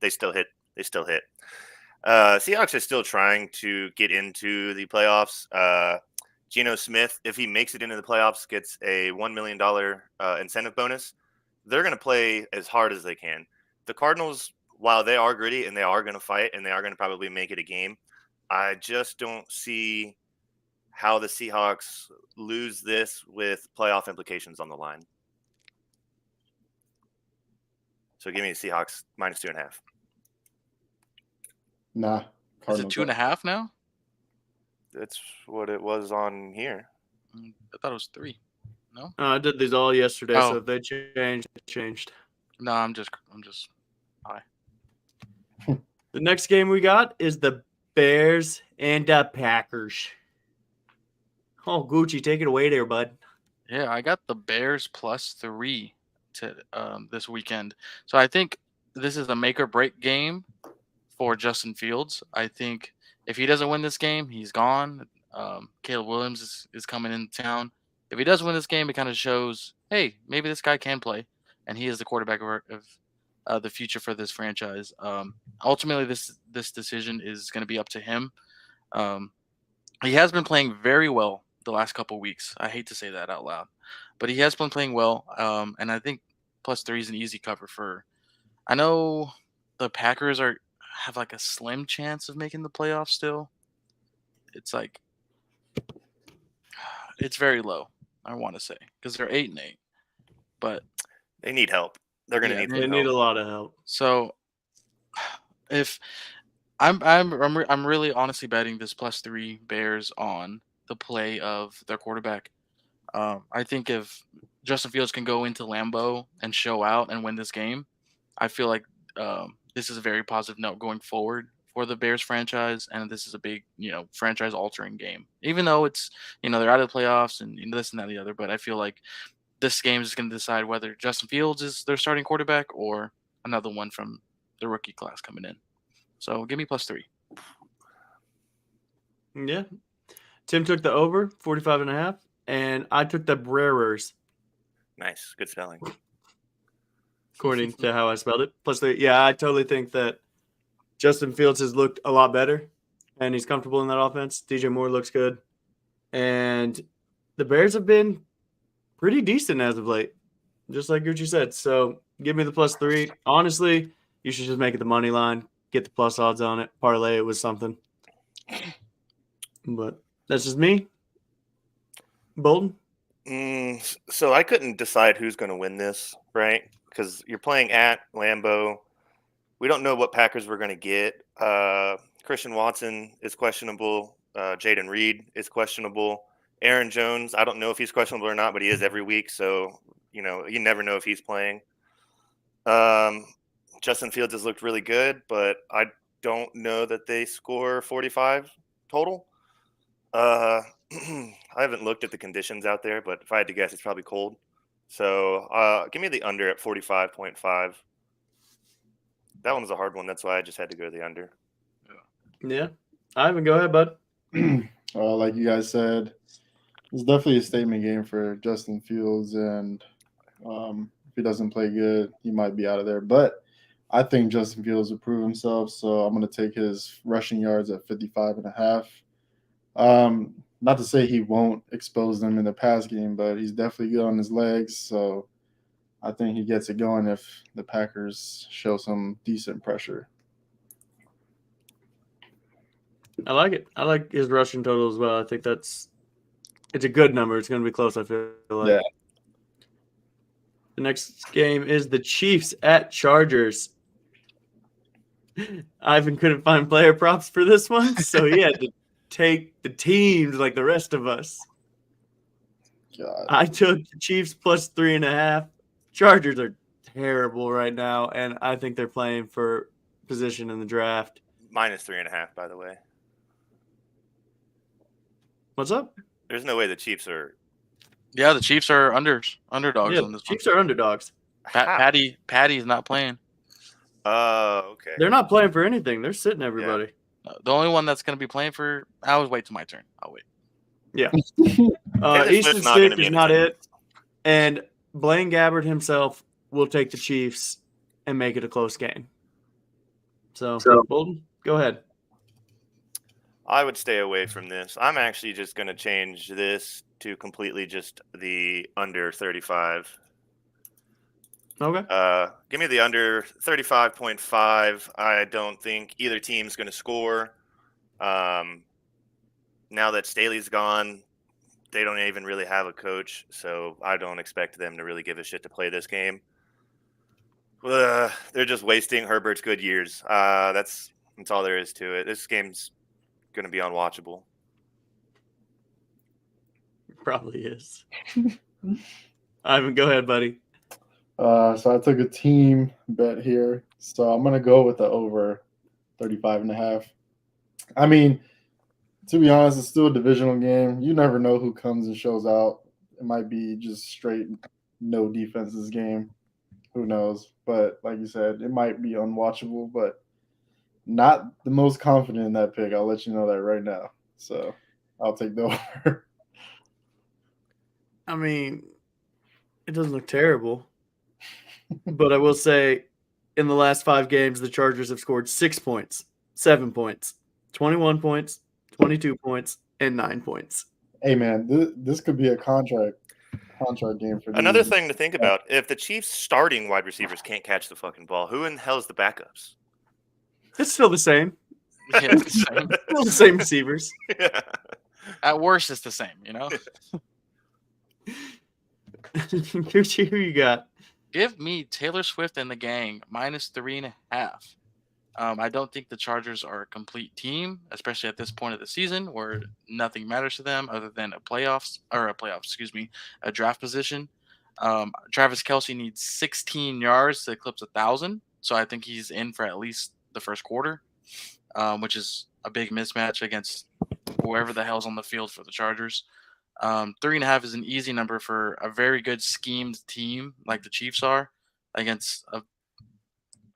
S2: they still hit. They still hit. Seahawks are still trying to get into the playoffs. Geno Smith, if he makes it into the playoffs, gets a $1 million incentive bonus. They're going to play as hard as they can. The Cardinals, while they are gritty and they are going to fight and they are going to probably make it a game, I just don't see how the Seahawks lose this with playoff implications on the line. So give me the Seahawks -2.5.
S4: Nah.
S3: Is it 2.5 now?
S2: That's what it was on here.
S3: I thought it was 3. No.
S1: I did these all yesterday,
S3: Oh.
S1: so if they changed, it changed.
S3: No, I'm just. High.
S1: The next game we got is the Bears and the Packers. Oh, Gucci, take it away there, bud.
S3: Yeah, I got the Bears +3 to this weekend. So I think this is a make or break game for Justin Fields. I think if he doesn't win this game, he's gone. Caleb Williams is coming into town. If he does win this game, it kind of shows, hey, maybe this guy can play, and he is the quarterback of the future for this franchise. Ultimately, this decision is going to be up to him. He has been playing very well the last couple of weeks. I hate to say that out loud, but he has been playing well, and I think +3 is an easy cover for. I know the Packers have like a slim chance of making the playoffs still. It's like it's very low, I want to say, because they're 8-8, but
S2: they need help. They're going to need.
S1: They need a lot of help.
S3: So if I'm really honestly betting this +3 Bears on the play of their quarterback. I think if Justin Fields can go into Lambeau and show out and win this game, I feel like this is a very positive note going forward for the Bears franchise, and this is a big, franchise-altering game. Even though it's, they're out of the playoffs and this and that and the other, but I feel like this game is going to decide whether Justin Fields is their starting quarterback or another one from the rookie class coming in. So give me +3.
S1: Yeah. Tim took the over, 45.5, and I took the Brewers.
S2: Nice. Good spelling.
S1: According to how I spelled it. +3. Yeah, I totally think that Justin Fields has looked a lot better, and he's comfortable in that offense. DJ Moore looks good. And the Bears have been pretty decent as of late, just like Gucci said. So give me the +3. Honestly, you should just make it the money line, get the plus odds on it, parlay it with something. But that's just me. Bolton?
S2: So I couldn't decide who's going to win this, right? Because you're playing at Lambeau. We don't know what Packers we're going to get. Christian Watson is questionable. Jaden Reed is questionable. Aaron Jones, I don't know if he's questionable or not, but he is every week. So, you never know if he's playing. Justin Fields has looked really good, but I don't know that they score 45 total. I haven't looked at the conditions out there, but if I had to guess, it's probably cold. So give me the under at 45.5. That one was a hard one. That's why I just had to go to the under.
S1: Yeah. Ivan, go ahead, bud.
S4: Like you guys said, it's definitely a statement game for Justin Fields, and if he doesn't play good, he might be out of there. But I think Justin Fields will prove himself, so I'm going to take his rushing yards at 55.5. Not to say he won't expose them in the pass game, but he's definitely good on his legs, so I think he gets it going if the Packers show some decent pressure.
S1: I like it. I like his rushing total as well. I think it's a good number. It's going to be close, I feel like.
S4: Yeah.
S1: The next game is the Chiefs at Chargers. Ivan couldn't find player props for this one, so he had to take the teams like the rest of us.
S4: God.
S1: I took the Chiefs +3.5. Chargers are terrible right now, and I think they're playing for position in the draft.
S2: -3.5, by the way.
S1: What's up?
S2: There's no way the Chiefs are.
S3: Yeah, the Chiefs are underdogs
S1: Yeah,
S3: on this
S1: Chiefs
S3: one.
S1: are underdogs.
S3: Patty's not playing.
S2: Oh, okay.
S1: They're not playing for anything. They're sitting everybody.
S3: The only one that's going to be playing for – I always wait till my turn. I'll wait.
S1: Yeah.
S2: Taylor
S1: Easton
S2: Swift's not going to
S1: Stick
S2: be
S1: is
S2: in
S1: not it.
S2: attendance.
S1: And Blaine Gabbert himself will take the Chiefs and make it a close game. So Bolton, go ahead.
S2: I would stay away from this. I'm actually just going to change this to completely just the under 35.
S1: Okay.
S2: Give me the under 35.5. I don't think either team's going to score. Now that Staley's gone, they don't even really have a coach, so I don't expect them to really give a shit to play this game. They're just wasting Herbert's good years. That's all there is to it. This game's going to be unwatchable.
S1: Probably is. Ivan, go ahead, buddy.
S4: So I took a team bet here. So I'm gonna go with the over 35.5. I mean, to be honest, it's still a divisional game. You never know who comes and shows out. It might be just straight no defenses game. Who knows? But like you said, it might be unwatchable, but not the most confident in that pick. I'll let you know that right now. So I'll take the over.
S1: I mean, it doesn't look terrible. But I will say, in the last 5 games, the Chargers have scored 6 points, 7 points, 21 points, 22 points, and 9 points.
S4: Hey man, this could be a contract game for
S2: Another
S4: these.
S2: thing to think about: if the Chiefs' starting wide receivers can't catch the fucking ball, who in the hell is the backups?
S1: It's still the same.
S3: Yeah, it's the same.
S1: Still the same receivers.
S2: Yeah.
S3: At worst, it's the same.
S1: Who you got?
S3: Give me Taylor Swift and the gang -3.5. I don't think the Chargers are a complete team, especially at this point of the season where nothing matters to them other than a draft position. Travis Kelce needs 16 yards to eclipse 1,000, so I think he's in for at least the first quarter, which is a big mismatch against whoever the hell's on the field for the Chargers. 3.5 is an easy number for a very good schemed team like the Chiefs are against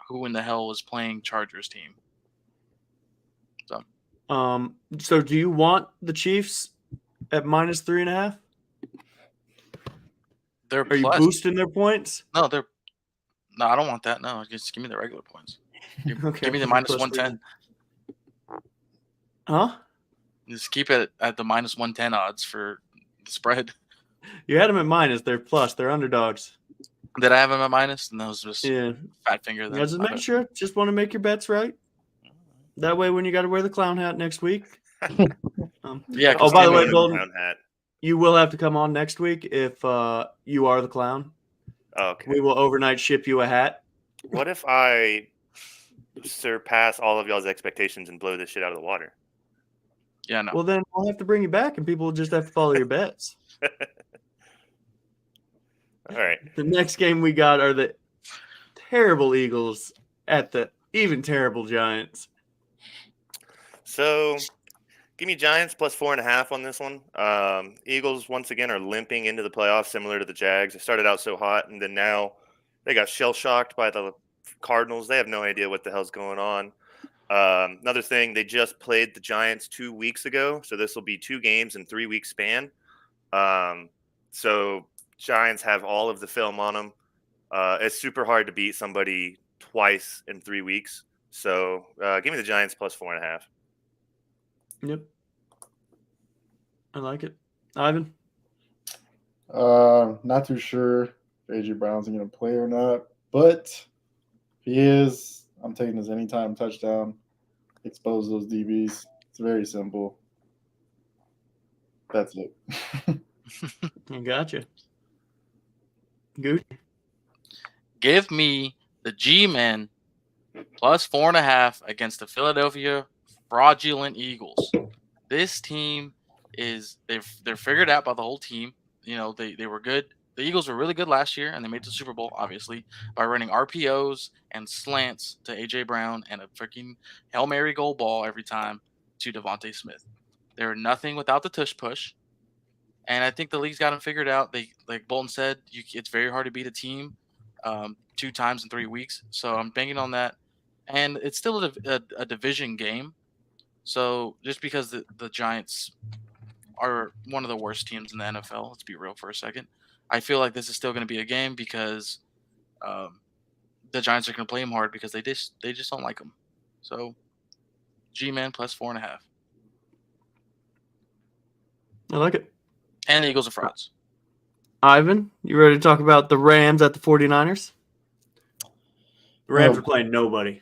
S3: who in the hell is playing Chargers team.
S1: So do you want the Chiefs at -3.5?
S3: They're
S1: Are you
S3: plus.
S1: boosting their points?
S3: No, I don't want that. No, just give me the regular points.
S1: Okay.
S3: Give me the -110.
S1: Huh?
S3: Just keep it at the -110 odds for the spread.
S1: You had them at minus. They're plus. They're underdogs.
S3: Did I have them at minus? And those just
S1: Yeah.
S3: fat finger.
S1: Yeah, just make sure. Just want to make your bets right. That way, when you got to wear the clown hat next week.
S3: Yeah.
S1: Oh, by the way,
S2: Timmy
S1: Bolton,
S2: Clown hat.
S1: you will have to come on next week if you are the clown.
S2: Okay.
S1: We will overnight ship you a hat.
S2: What if I surpass all of y'all's expectations and blow this shit out of the water?
S3: Yeah, no.
S1: Well, then we'll have to bring you back, and people will just have to follow your bets.
S2: All right.
S1: The next game we got are the terrible Eagles at the even terrible Giants.
S2: So, give me Giants plus 4.5 on this one. Eagles once again are limping into the playoffs, similar to the Jags. They started out so hot, and then now they got shell shocked by the Cardinals. They have no idea what the hell's going on. Another thing, they just played the Giants 2 weeks ago, so this will be 2 games in 3-week span. So Giants have all of the film on them. It's super hard to beat somebody twice in 3 weeks. So give me the Giants plus 4.5.
S1: Yep. I like it. Ivan?
S4: Not too sure if AJ Brown's going to play or not, but if he is, I'm taking his anytime touchdown. Expose those DBs. It's very simple. That's it.
S1: I gotcha. Good.
S3: Give me the G-Men plus 4.5 against the Philadelphia fraudulent Eagles. This team they're figured out by the whole team. They were good. The Eagles were really good last year, and they made the Super Bowl, obviously, by running RPOs and slants to A.J. Brown and a freaking Hail Mary goal ball every time to Devontae Smith. They're nothing without the tush push, and I think the league's got them figured out. They, like Bolton said, it's very hard to beat a team 2 times in 3 weeks, so I'm banking on that. And it's still a division game, so just because the Giants are one of the worst teams in the NFL. Let's be real for a second. I feel like this is still going to be a game because the Giants are going to play them hard because they just don't like them. So, G-Man plus 4.5.
S1: I like it.
S3: And the Eagles are frauds.
S1: Ivan, you ready to talk about the Rams at the 49ers? The Rams are playing nobody.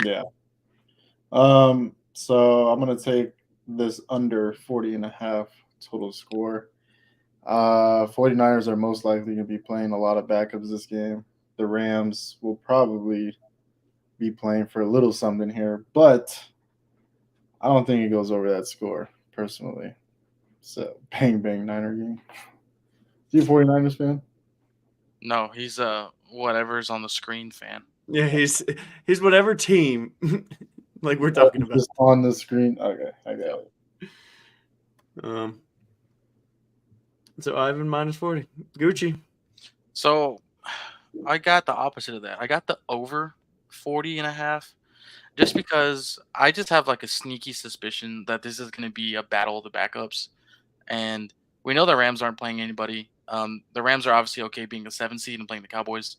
S4: Yeah. So I'm going to take this under 40.5 total score. 49ers are most likely going to be playing a lot of backups this game. The Rams will probably be playing for a little something here, but I don't think it goes over that score, personally. So, bang, Niner game. You a 49ers fan?
S3: No, he's whatever's on the screen fan.
S1: Yeah, he's whatever team like we're talking about.
S4: Just on the screen. Okay, I got it.
S1: So Ivan minus 40. Gucci.
S3: So I got the opposite of that. I got the over 40.5 just because I just have like a sneaky suspicion that this is going to be a battle of the backups. And we know the Rams aren't playing anybody. The Rams are obviously okay being a 7 seed and playing the Cowboys,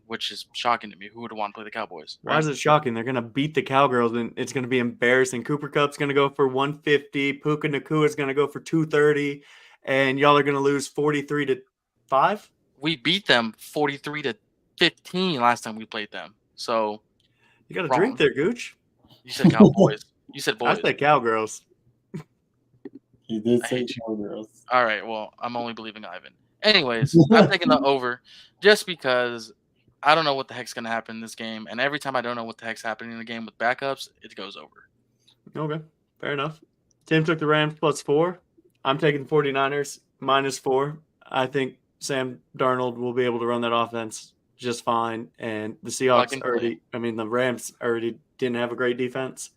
S3: which is shocking to me. Who would want to play the Cowboys?
S1: Why is it shocking? They're going to beat the Cowgirls, and it's going to be embarrassing. Cooper Kupp's going to go for 150. Puka Nakua's going to go for 230. And y'all are going to lose 43-5?
S3: We beat them 43-15 last time we played them. So
S1: you got a drink there, Gooch.
S3: You said Cowboys. You said boys.
S1: I said Cowgirls.
S4: He did say Cowgirls.
S3: All right. Well, I'm only believing Ivan. Anyways, I'm taking the over just because I don't know what the heck's going to happen in this game. And every time I don't know what the heck's happening in the game with backups, it goes over.
S1: Okay. Fair enough. Tim took the Rams +4. I'm taking 49ers -4. I think Sam Darnold will be able to run that offense just fine. And the Seahawks the Rams already didn't have a great defense.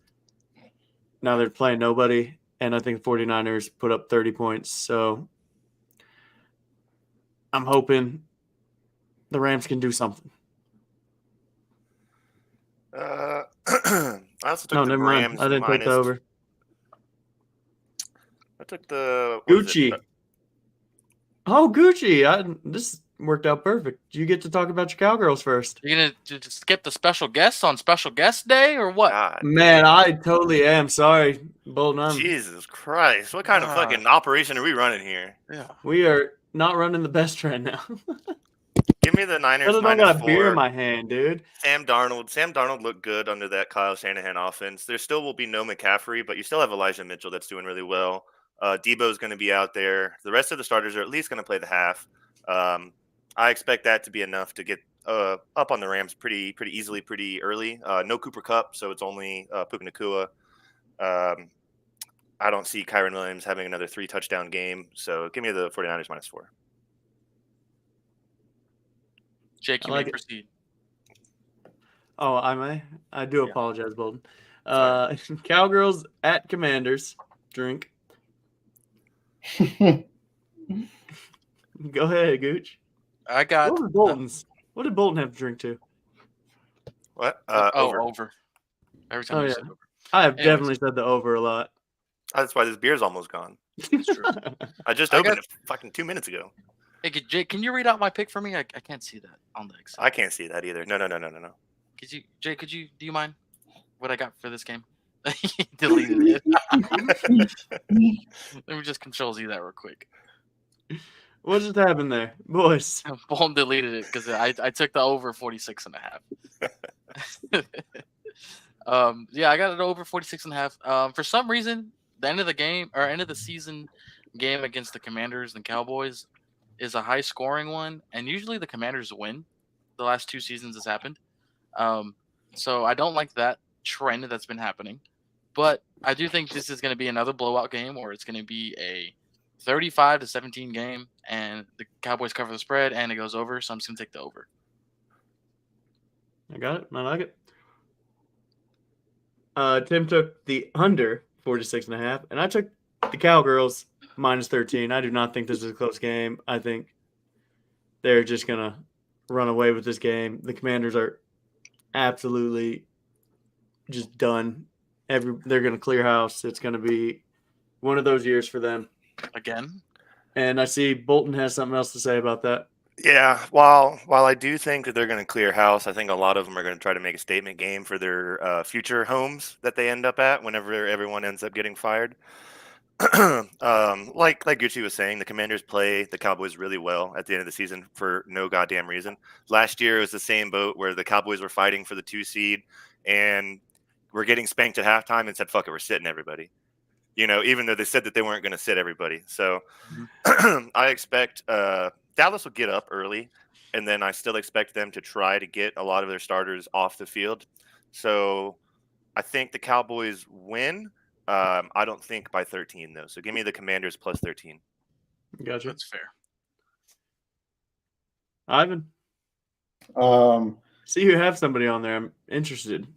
S1: Now they're playing nobody. And I think the 49ers put up 30 points. So I'm hoping the Rams can do something.
S2: I also took the
S1: never
S2: Rams.
S1: mind. I didn't take the over.
S2: I took the
S1: Gucci. Oh, Gucci. This worked out perfect. You get to talk about your Cowgirls first.
S3: You're going to skip the special guests on Special Guest Day or what?
S2: God,
S1: man, I totally am. Sorry, Bolton.
S2: Jesus Christ. What kind of fucking operation are we running here?
S3: Yeah.
S1: We are not running the best trend now.
S2: Give me the Niners
S1: I got a beer in my hand, dude.
S2: Sam Darnold looked good under that Kyle Shanahan offense. There still will be no McCaffrey, but you still have Elijah Mitchell that's doing really well. Debo's going to be out there. The rest of the starters are at least going to play the half. I expect that to be enough to get up on the Rams pretty easily, pretty early. No Cooper Kupp, so it's only Puka Nacua. I don't see Kyron Williams having another 3-touchdown game, so give me the 49ers -4.
S3: Jake, you may proceed.
S1: Oh, I may? I do apologize, Bolton. Cowgirls at Commanders. Drink. Go ahead, Gooch.
S3: I got
S1: what was Bolton's. What did Bolton have to drink to?
S2: What?
S3: Over. Every time you said over.
S1: I have definitely said the over a lot.
S2: That's why this beer's almost gone.
S3: That's true.
S2: I just opened it fucking 2 minutes ago.
S3: Hey, Jake, can you read out my pick for me? I can't see that on the Excel.
S2: I can't see that either. No.
S3: Jake, do you mind what I got for this game? Deleted it. Let me just Control-Z that real quick.
S1: What just happened there, boys?
S3: Bolton deleted it because I took the over 46.5. I got it over 46.5. For some reason, the end of the game or end of the season game against the Commanders and Cowboys is a high scoring one, and usually the Commanders win. The last 2 seasons has happened. So I don't like that trend that's been happening. But I do think this is going to be another blowout game, or it's going to be a 35-17 game, and the Cowboys cover the spread, and it goes over. So I'm just going to take the over.
S1: I got it. I like it. Tim took the under 46.5, and I took the Cowgirls -13. I do not think this is a close game. I think they're just going to run away with this game. The Commanders are absolutely just done. They're going to clear house. It's going to be One of those years for them.
S3: Again,
S1: And I see Bolton has something else to say about that.
S2: Yeah, while I do think that they're going to clear house, I think a lot of them are going to try to make a statement game for their future homes that they end up at whenever everyone ends up getting fired. Like Gucci was saying, the Commanders play the Cowboys really well at the end of the season for no goddamn reason. Last year it was the same boat where the Cowboys were fighting for the 2 seed and we're getting spanked at halftime and said, "Fuck it, we're sitting everybody." Even though they said that they weren't going to sit everybody. So I expect Dallas will get up early, and then I still expect them to try to get a lot of their starters off the field. So I think the Cowboys win. I don't think by 13, though. So give me the Commanders plus 13.
S1: Gotcha.
S3: that's fair.
S1: Ivan, see you have somebody on there. I'm interested.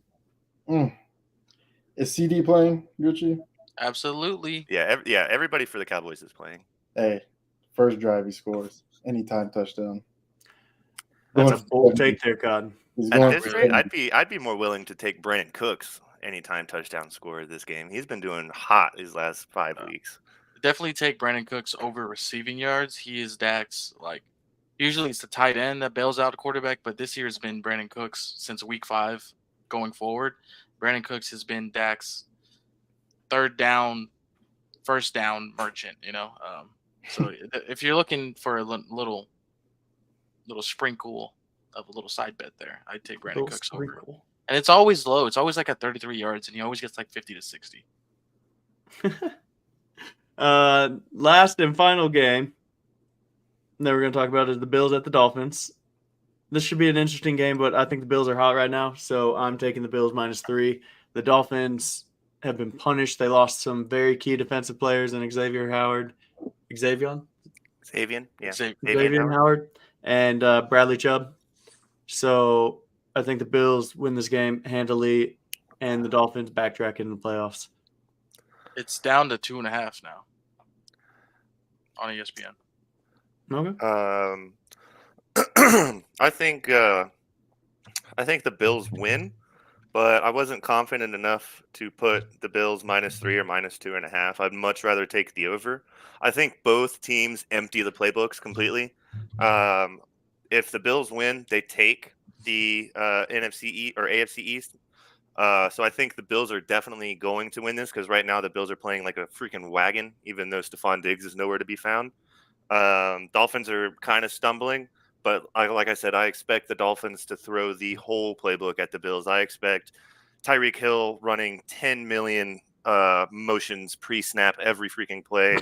S4: Is CD playing, Gucci?
S3: Absolutely.
S2: Yeah, everybody for the Cowboys is playing.
S4: Hey, first drive he scores. Anytime touchdown.
S1: That's
S4: Going
S1: a bold
S4: for 70.
S1: take there, Cotton.
S4: He's
S2: At
S4: going
S2: this
S4: for
S2: rate,
S4: 70.
S2: I'd be more willing to take Brandon Cooks anytime touchdown scorer this game. He's been doing hot these last 5 weeks.
S3: Definitely take Brandon Cooks over receiving yards. He is Dak's, usually it's the tight end that bails out the quarterback, but this year has been Brandon Cooks since week 5 going forward. Brandon Cooks has been Dak's third down, first down merchant, So if you're looking for a little sprinkle of a little side bet there, I'd take Brandon
S1: Little
S3: Cooks over.
S1: sprinkle.
S3: And it's always low. It's always at 33 yards, and he always gets 50 to 60.
S1: Last and final game that we're going to talk about is the Bills at the Dolphins. This should be an interesting game, but I think the Bills are hot right now, so I'm taking the Bills -3. The Dolphins have been punished. They lost some very key defensive players in Xavier Howard,
S2: Xavier
S1: Howard, and Bradley Chubb. So I think the Bills win this game handily, and the Dolphins backtrack in the playoffs.
S3: It's down to 2.5 now on ESPN.
S1: Okay.
S2: I think the Bills win, but I wasn't confident enough to put the Bills -3 or -2.5. I'd much rather take the over. I think both teams empty the playbooks completely. If the Bills win, they take the NFC or AFC East. So I think the Bills are definitely going to win this because right now the Bills are playing like a freaking wagon, even though Stephon Diggs is nowhere to be found. Dolphins are kind of stumbling, but like I said, I expect the Dolphins to throw the whole playbook at the Bills. I expect Tyreek Hill running 10 million motions pre-snap every freaking play.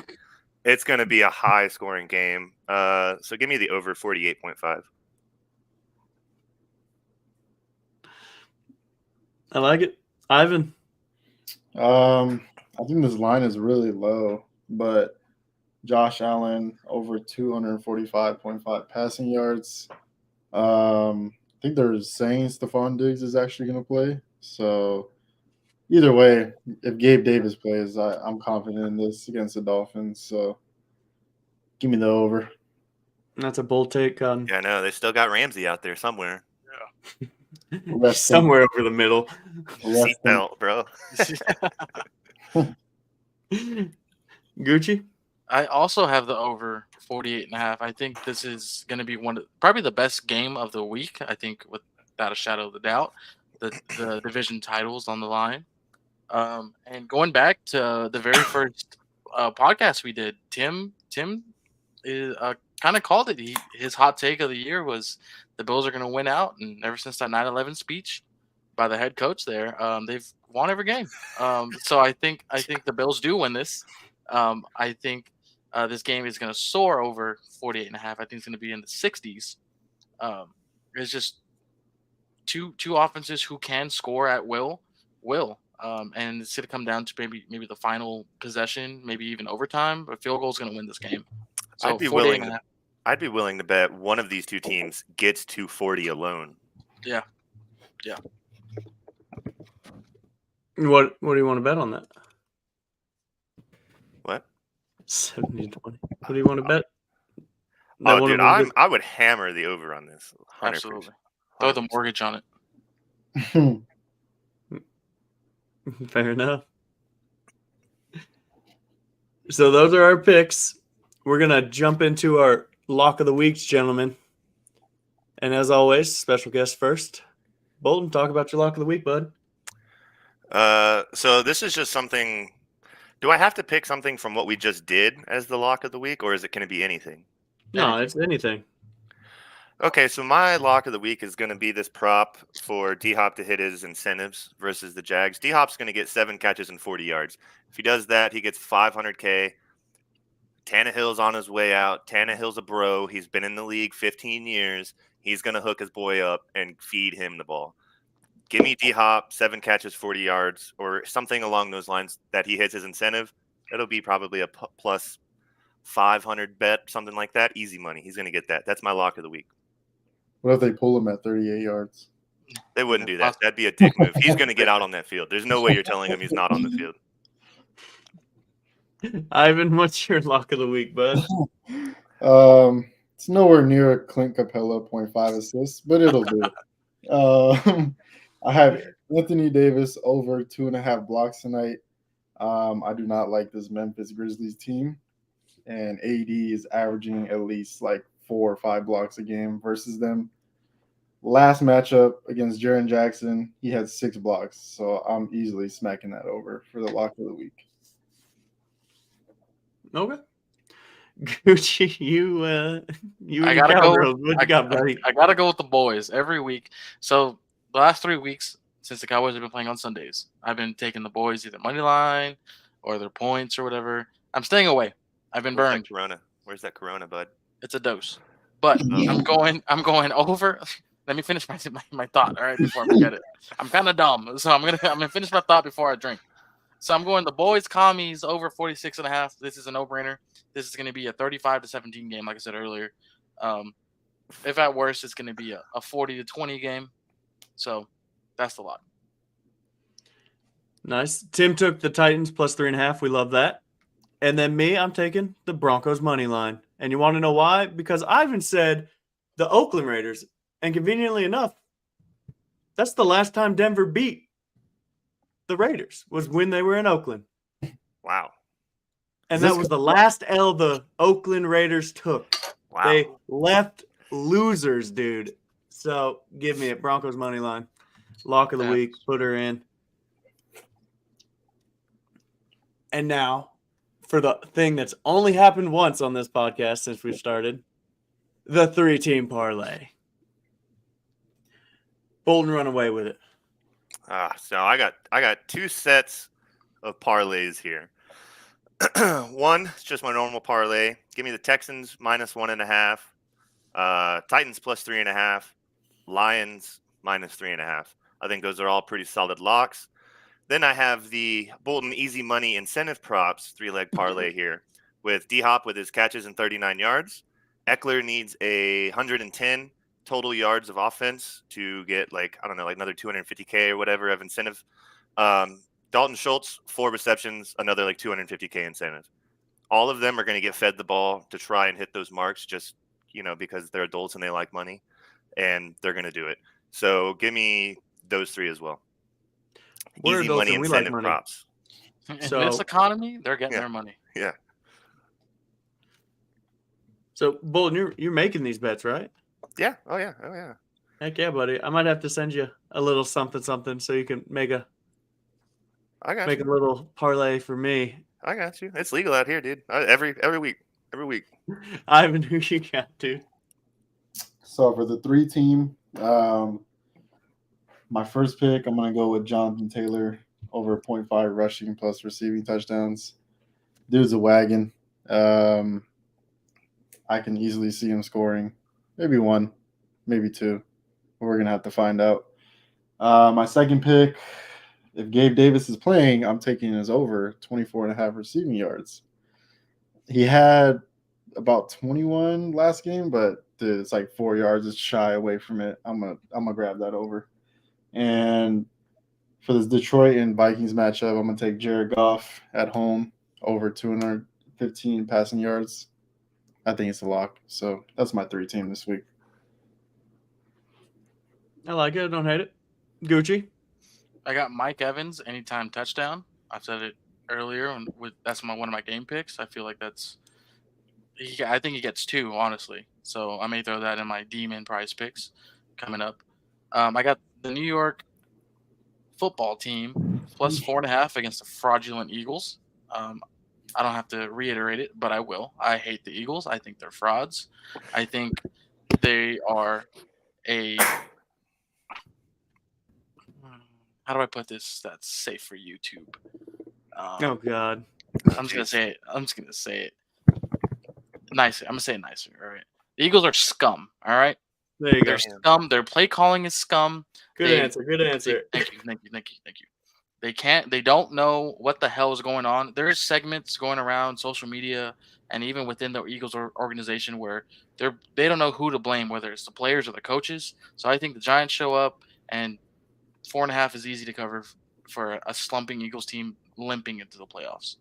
S2: It's going to be a high-scoring game. So give me the over 48.5.
S1: I like it. Ivan?
S4: I think this line is really low, but Josh Allen over 245.5 passing yards. I think they're saying Stephon Diggs is actually going to play. So either way, if Gabe Davis plays, I'm confident in this against the Dolphins. So give me the over.
S1: That's a bold take.
S2: Yeah, I know. They still got Ramsey out there somewhere.
S1: Somewhere over the middle.
S2: Seatbelt, bro.
S1: Gucci?
S3: I also have the over 48.5. I think this is going to be probably the best game of the week. I think without a shadow of a doubt, the division titles on the line. And going back to the very first podcast we did, Tim is kind of called it. His hot take of the year was the Bills are going to win out, and ever since that 9/11 speech by the head coach there, they've won every game. So I think the Bills do win this. I think this game is going to soar over 48.5. I think it's going to be in the 60s. It's just two offenses who can score at will. And it's going to come down to maybe the final possession, maybe even overtime. But field goal is going to win this game. So
S2: I'd be willing to bet one of these two teams gets to 40 alone.
S3: Yeah.
S1: What do you want to bet on that?
S2: What?
S1: 70-20. What do you want to bet?
S2: Oh, dude, I would hammer the over on this. 100%.
S3: Absolutely. Throw the mortgage on it.
S1: Fair enough. So those are our picks. We're going to jump into our lock of the weeks, gentlemen. And as always, special guest first. Bolton, talk about your lock of the week, bud.
S2: So this is just something. Do I have to pick something from what we just did as the lock of the week, or is it going to be anything?
S1: No, it's anything.
S2: Okay, so my lock of the week is going to be this prop for D-Hop to hit his incentives versus the Jags. D-Hop's going to get 7 catches and 40 yards. If he does that, he gets 500K. Tannehill's on his way out. Tannehill's a bro. He's been in the league 15 years. He's going to hook his boy up and feed him the ball. Give me D-Hop, 7 catches, 40 yards, or something along those lines that he hits his incentive. It'll be probably a plus 500 bet, something like that. Easy money. He's going to get that. That's my lock of the week.
S4: What if they pull him at 38 yards?
S2: They wouldn't do that. That'd be a dick move. He's going to get out on that field. There's no way you're telling him he's not on the field.
S1: Ivan, what's your lock of the week, bud?
S4: It's nowhere near a Clint Capella 0.5 assists, but it'll do. I have Anthony Davis over 2.5 blocks tonight. I do not like this Memphis Grizzlies team, and AD is averaging at least like 4 or 5 blocks a game versus them. Last matchup against Jaren Jackson, he had 6 blocks, so I'm easily smacking that over for the lock of the week.
S1: Okay. Gucci, you and
S3: I
S1: your
S3: gotta go.
S1: Cowgirls. What you got, buddy?
S3: I gotta go with the boys every week. So the last 3 weeks since the Cowboys have been playing on Sundays, I've been taking the boys either money line or their points or whatever. I'm staying away. I've been
S2: Where's
S3: burned.
S2: that Corona? Where's that Corona, bud?
S3: It's a dose. But I'm going over. Let me finish my thought, all right, before I forget it. I'm kind of dumb, so I'm gonna finish my thought before I drink. So I'm going the boys commies over 46.5. This is a no-brainer. This is going to be a 35-17 game, like I said earlier. If at worst, it's going to be a 40-20 game. So that's the lot.
S1: Nice. Tim took the Titans plus 3.5. We love that. And then me, I'm taking the Broncos money line. And you want to know why? Because Ivan said the Oakland Raiders, and conveniently enough, that's the last time Denver beat the Raiders was when they were in Oakland.
S2: Wow.
S1: And that was the last L the Oakland Raiders took.
S2: Wow.
S1: They left losers, dude. So give me it. Broncos money line. Lock of the week. Put her in. And now, for the thing that's only happened once on this podcast since we've started, the 3-team parlay. Bolton, run away with it.
S2: So I got 2 sets of parlays here. One is just my normal parlay. Give me the Texans minus 1.5, Titans plus 3.5, Lions minus 3.5. I think those are all pretty solid locks. Then I have the Bolton Easy Money incentive props 3-leg parlay here with D-Hop with his catches and 39 yards. Eckler needs 110 total yards of offense to get like another 250K or whatever of incentive. Dalton Schultz, 4 receptions, another like 250K incentive. All of them are going to get fed the ball to try and hit those marks just, because they're adults and they like money, and they're going to do it. So give me those 3 as well.
S1: We're
S2: Easy
S1: adults
S2: money
S1: and we like
S2: incentive
S1: money.
S2: props.
S3: In
S1: So-
S3: this economy, they're getting their money.
S2: Yeah.
S1: So, Bolton, you're making these bets, right?
S2: Yeah. Oh, yeah.
S1: Heck yeah, buddy. I might have to send you a little something so you can make a little parlay for me.
S2: I got you. It's legal out here, dude. Every week.
S1: Ivan, who you got, dude?
S4: So for the 3-team, my first pick, I'm going to go with Jonathan Taylor over 0.5 rushing plus receiving touchdowns. Dude's a wagon. I can easily see him scoring maybe 1, maybe 2. We're going to have to find out. My second pick, if Gabe Davis is playing, I'm taking his over 24.5 receiving yards. He had about 21 last game, but dude, it's like 4 yards. It's shy away from it. I'm gonna grab that over. And for this Detroit and Vikings matchup, I'm gonna take Jared Goff at home over 215 passing yards. I think it's a lock. So that's my 3-team this week.
S1: I like it. I don't hate it. Gucci?
S3: I got Mike Evans anytime touchdown. I've said it earlier that's one of my game picks. I feel like I think he gets 2, honestly. So I may throw that in my demon prize picks coming up. I got the New York football team plus 4.5 against the fraudulent Eagles. I don't have to reiterate it, but I will. I hate the Eagles. I think they're frauds. I think they are a. How do I put this that's safe for YouTube?
S1: Oh God.
S3: I'm just gonna say it. I'm just gonna say it nicer. I'm gonna say it nicer. All right. The Eagles are scum. All right.
S1: There you go.
S3: They're scum. Their play calling is scum.
S1: Good answer. Good answer.
S3: Thank you. They don't know what the hell is going on. There's segments going around social media and even within the Eagles organization where they don't know who to blame, whether it's the players or the coaches. So I think the Giants show up and 4.5 is easy to cover for a slumping Eagles team limping into the playoffs.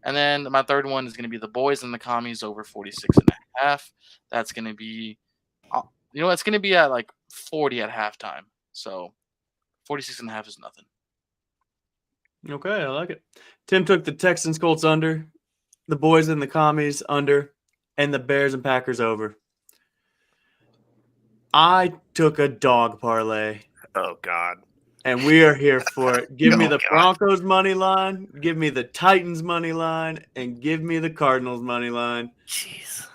S3: And then my third one is going to be the boys and the commies over 46.5. That's going to be, it's going to be at like 40 at halftime. So 46.5 is nothing.
S1: Okay, I like it. Tim took the Texans Colts under, the boys and the commies under, and the Bears and Packers over. I took a dog parlay.
S2: Oh God.
S1: And we are here for it. Give me the Broncos money line, give me the Titans money line, and give me the Cardinals money line.
S2: Jeez.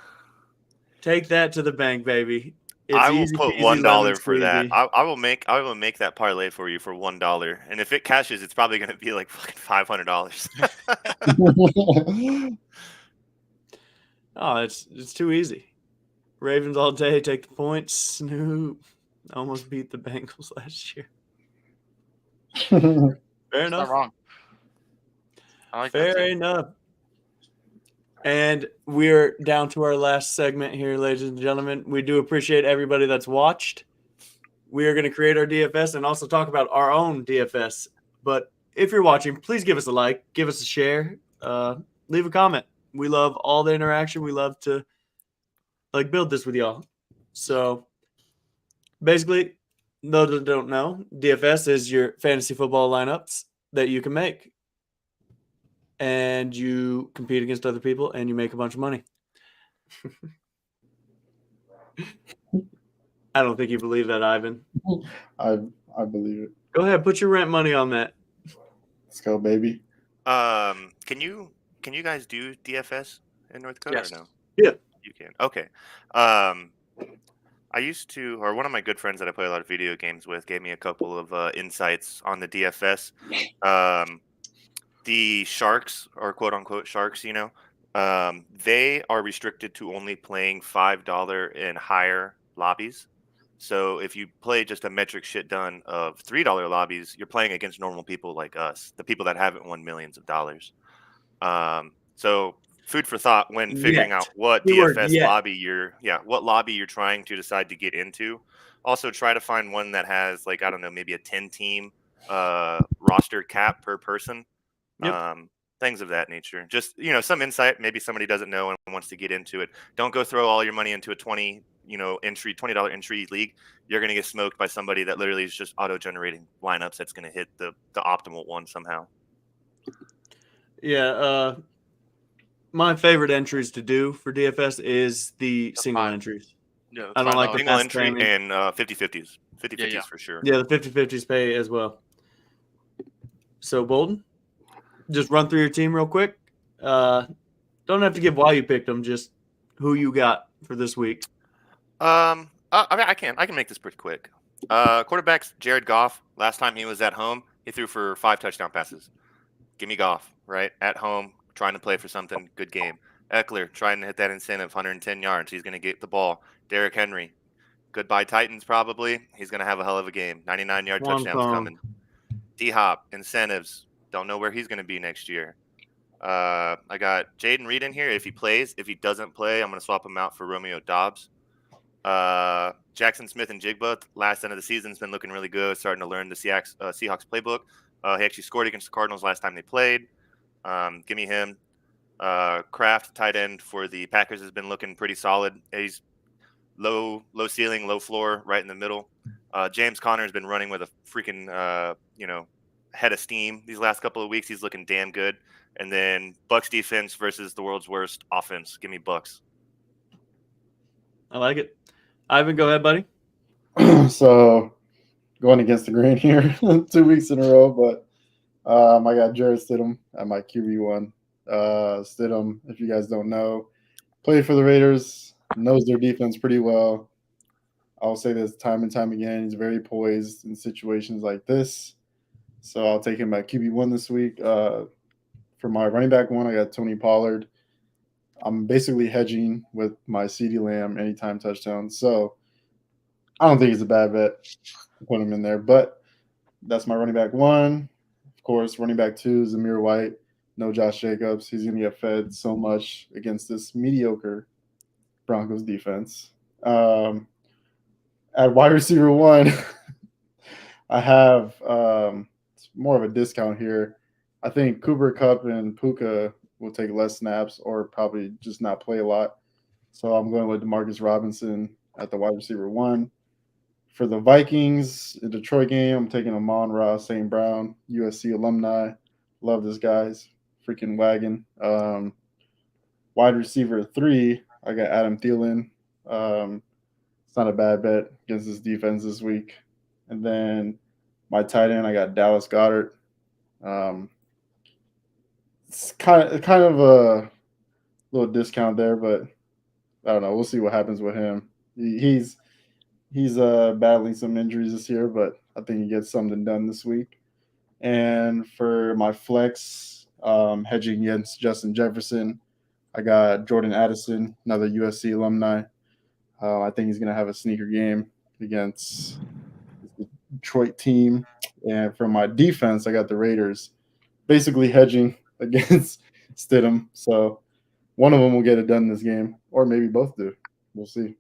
S1: Take that to the bank, baby. It's
S2: I will
S1: easy
S2: put
S1: peasy, lemon
S2: $1 for that.
S1: squeezy.
S2: I will make that parlay for you for $1. And if it cashes, it's probably going to be like fucking $500.
S1: Oh, it's too easy. Ravens all day, take the points. Snoop almost beat the Bengals last year. Fair enough.
S3: Not wrong. I like
S1: Fair
S3: that.
S1: enough. And we're down to our last segment here, ladies and gentlemen. We do appreciate everybody that's watched. We are going to create our DFS and also talk about our own DFS. But if you're watching, please give us a like, give us a share, leave a comment. We love all the interaction. We love to build this with y'all. So basically, those that don't know, DFS is your fantasy football lineups that you can make. And you compete against other people and you make a bunch of money. I don't think you believe that, Ivan.
S4: I believe it.
S1: Go ahead, put your rent money on that.
S4: Let's go, baby.
S2: Can you guys do DFS in North Dakota
S3: Yes.
S2: or no?
S1: Yeah.
S2: You can. Okay. I used to, or one of my good friends that I play a lot of video games with gave me a couple of insights on the DFS. The sharks, or quote unquote sharks, they are restricted to only playing $5 and higher lobbies. So if you play just a metric shit done of $3 lobbies, you're playing against normal people like us, the people that haven't won millions of dollars. So food for thought when figuring out what DFS lobby what lobby you're trying to decide to get into. Also try to find one that has like, I don't know, maybe a 10-team roster cap per person.
S1: Yep.
S2: Things of that nature. Just, some insight. Maybe somebody doesn't know and wants to get into it. Don't go throw all your money into a $20 entry league. You're going to get smoked by somebody that literally is just auto-generating lineups that's going to hit the optimal one somehow.
S1: Yeah. My favorite entries to do for DFS is the single
S3: 5.
S1: entries.
S3: Yeah,
S1: I don't like the
S2: single
S1: fast
S2: entry
S1: timing.
S2: and 50-50s. 50-50s
S3: Yeah.
S2: for sure.
S1: Yeah, the 50-50s pay as well. So, Bolden, just run through your team real quick. Don't have to give why you picked them, just who you got for this week.
S2: I can make this pretty quick. Quarterback's Jared Goff. Last time he was at home, he threw for 5 touchdown passes. Give me Goff, right? At home, trying to play for something. Good game. Eckler, trying to hit that incentive, 110 yards. He's going to get the ball. Derrick Henry, goodbye Titans probably. He's going to have a hell of a game. 99-yard touchdowns coming. D-Hop, incentives. Don't know where he's going to be next year. I got Jaden Reed in here. If he plays, if he doesn't play, I'm going to swap him out for Romeo Dobbs. Jackson Smith and Jigba, last end of the season, has been looking really good, starting to learn the Seahawks playbook. He actually scored against the Cardinals last time they played. Give me him. Kraft, tight end for the Packers, has been looking pretty solid. He's low ceiling, low floor, right in the middle. James Conner has been running with a freaking, head of steam these last couple of weeks. He's looking damn good. And then Bucks defense versus the world's worst offense. Give me Bucks.
S1: I like it. Ivan, go ahead, buddy.
S4: So going against the grain here 2 weeks in a row, but I got Jared Stidham at my QB1. Stidham, if you guys don't know, played for the Raiders, knows their defense pretty well. I'll say this time and time again. He's very poised in situations like this. So I'll take him at QB1 this week. For my running back one, I got Tony Pollard. I'm basically hedging with my CeeDee Lamb anytime touchdown. So I don't think it's a bad bet to put him in there. But that's my running back one. Of course, running back two, Zamir White. No Josh Jacobs. He's going to get fed so much against this mediocre Broncos defense. At wide receiver one, I have more of a discount here. I think Cooper Kupp and Puka will take less snaps or probably just not play a lot. So I'm going with Demarcus Robinson at the wide receiver one. For the Vikings, the Detroit game, I'm taking Amon-Ra St. Brown, USC alumni. Love this guy's freaking wagon. Wide receiver three, I got Adam Thielen. It's not a bad bet against this defense this week. And then my tight end, I got Dallas Goedert. It's kind of a little discount there, but I don't know. We'll see what happens with him. He's battling some injuries this year, but I think he gets something done this week. And for my flex, hedging against Justin Jefferson, I got Jordan Addison, another USC alumni. I think he's going to have a sneaker game against the Detroit team. And for my defense, I got the Raiders, basically hedging against Stidham. So one of them will get it done this game, or maybe both do. We'll see.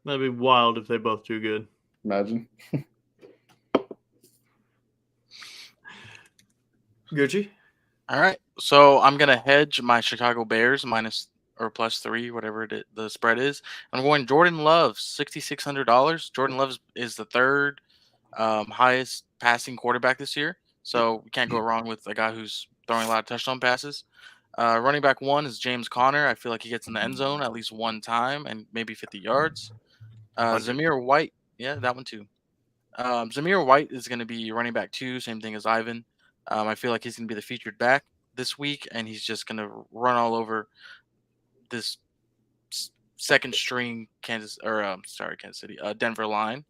S1: That'd be wild if they both do good.
S4: Imagine.
S1: Gucci?
S3: All right. So I'm going to hedge my Chicago Bears minus or plus 3, whatever the spread is. I'm going Jordan Love, $6,600. Jordan Love is the third highest passing quarterback this year. So we can't go wrong with a guy who's throwing a lot of touchdown passes. Running back one is James Conner. I feel like he gets in the end zone at least one time and maybe 50 yards. Zamir White. Yeah, that one too. Zamir White is going to be running back two. Same thing as Ivan. I feel like he's going to be the featured back this week, and he's just going to run all over this second string Kansas City, Denver line.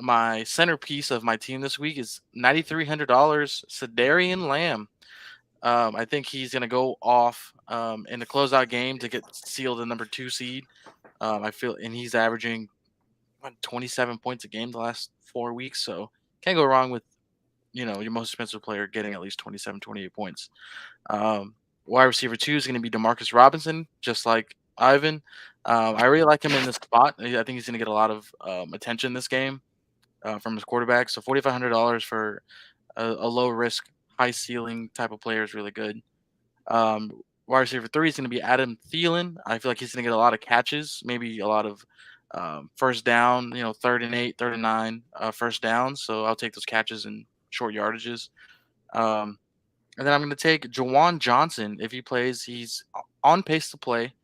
S3: My centerpiece of my team this week is $9,300, Sedarian Lamb. I think he's going to go off in the closeout game to get sealed the number 2 seed. And he's averaging 27 points a game the last 4 weeks. So can't go wrong with, your most expensive player getting at least 27, 28 points. Wide receiver 2 is going to be Demarcus Robinson, just like Ivan. I really like him in this spot. I think he's going to get a lot of attention this game from his quarterback. So $4,500 for a low risk, high ceiling type of player is really good. Wide receiver 3 is going to be Adam Thielen. I feel like he's going to get a lot of catches, maybe a lot of first down, 3rd and 8, 3rd and 9 first downs. So I'll take those catches and short yardages. And then I'm going to take Jawan Johnson. If he plays, he's on pace to play.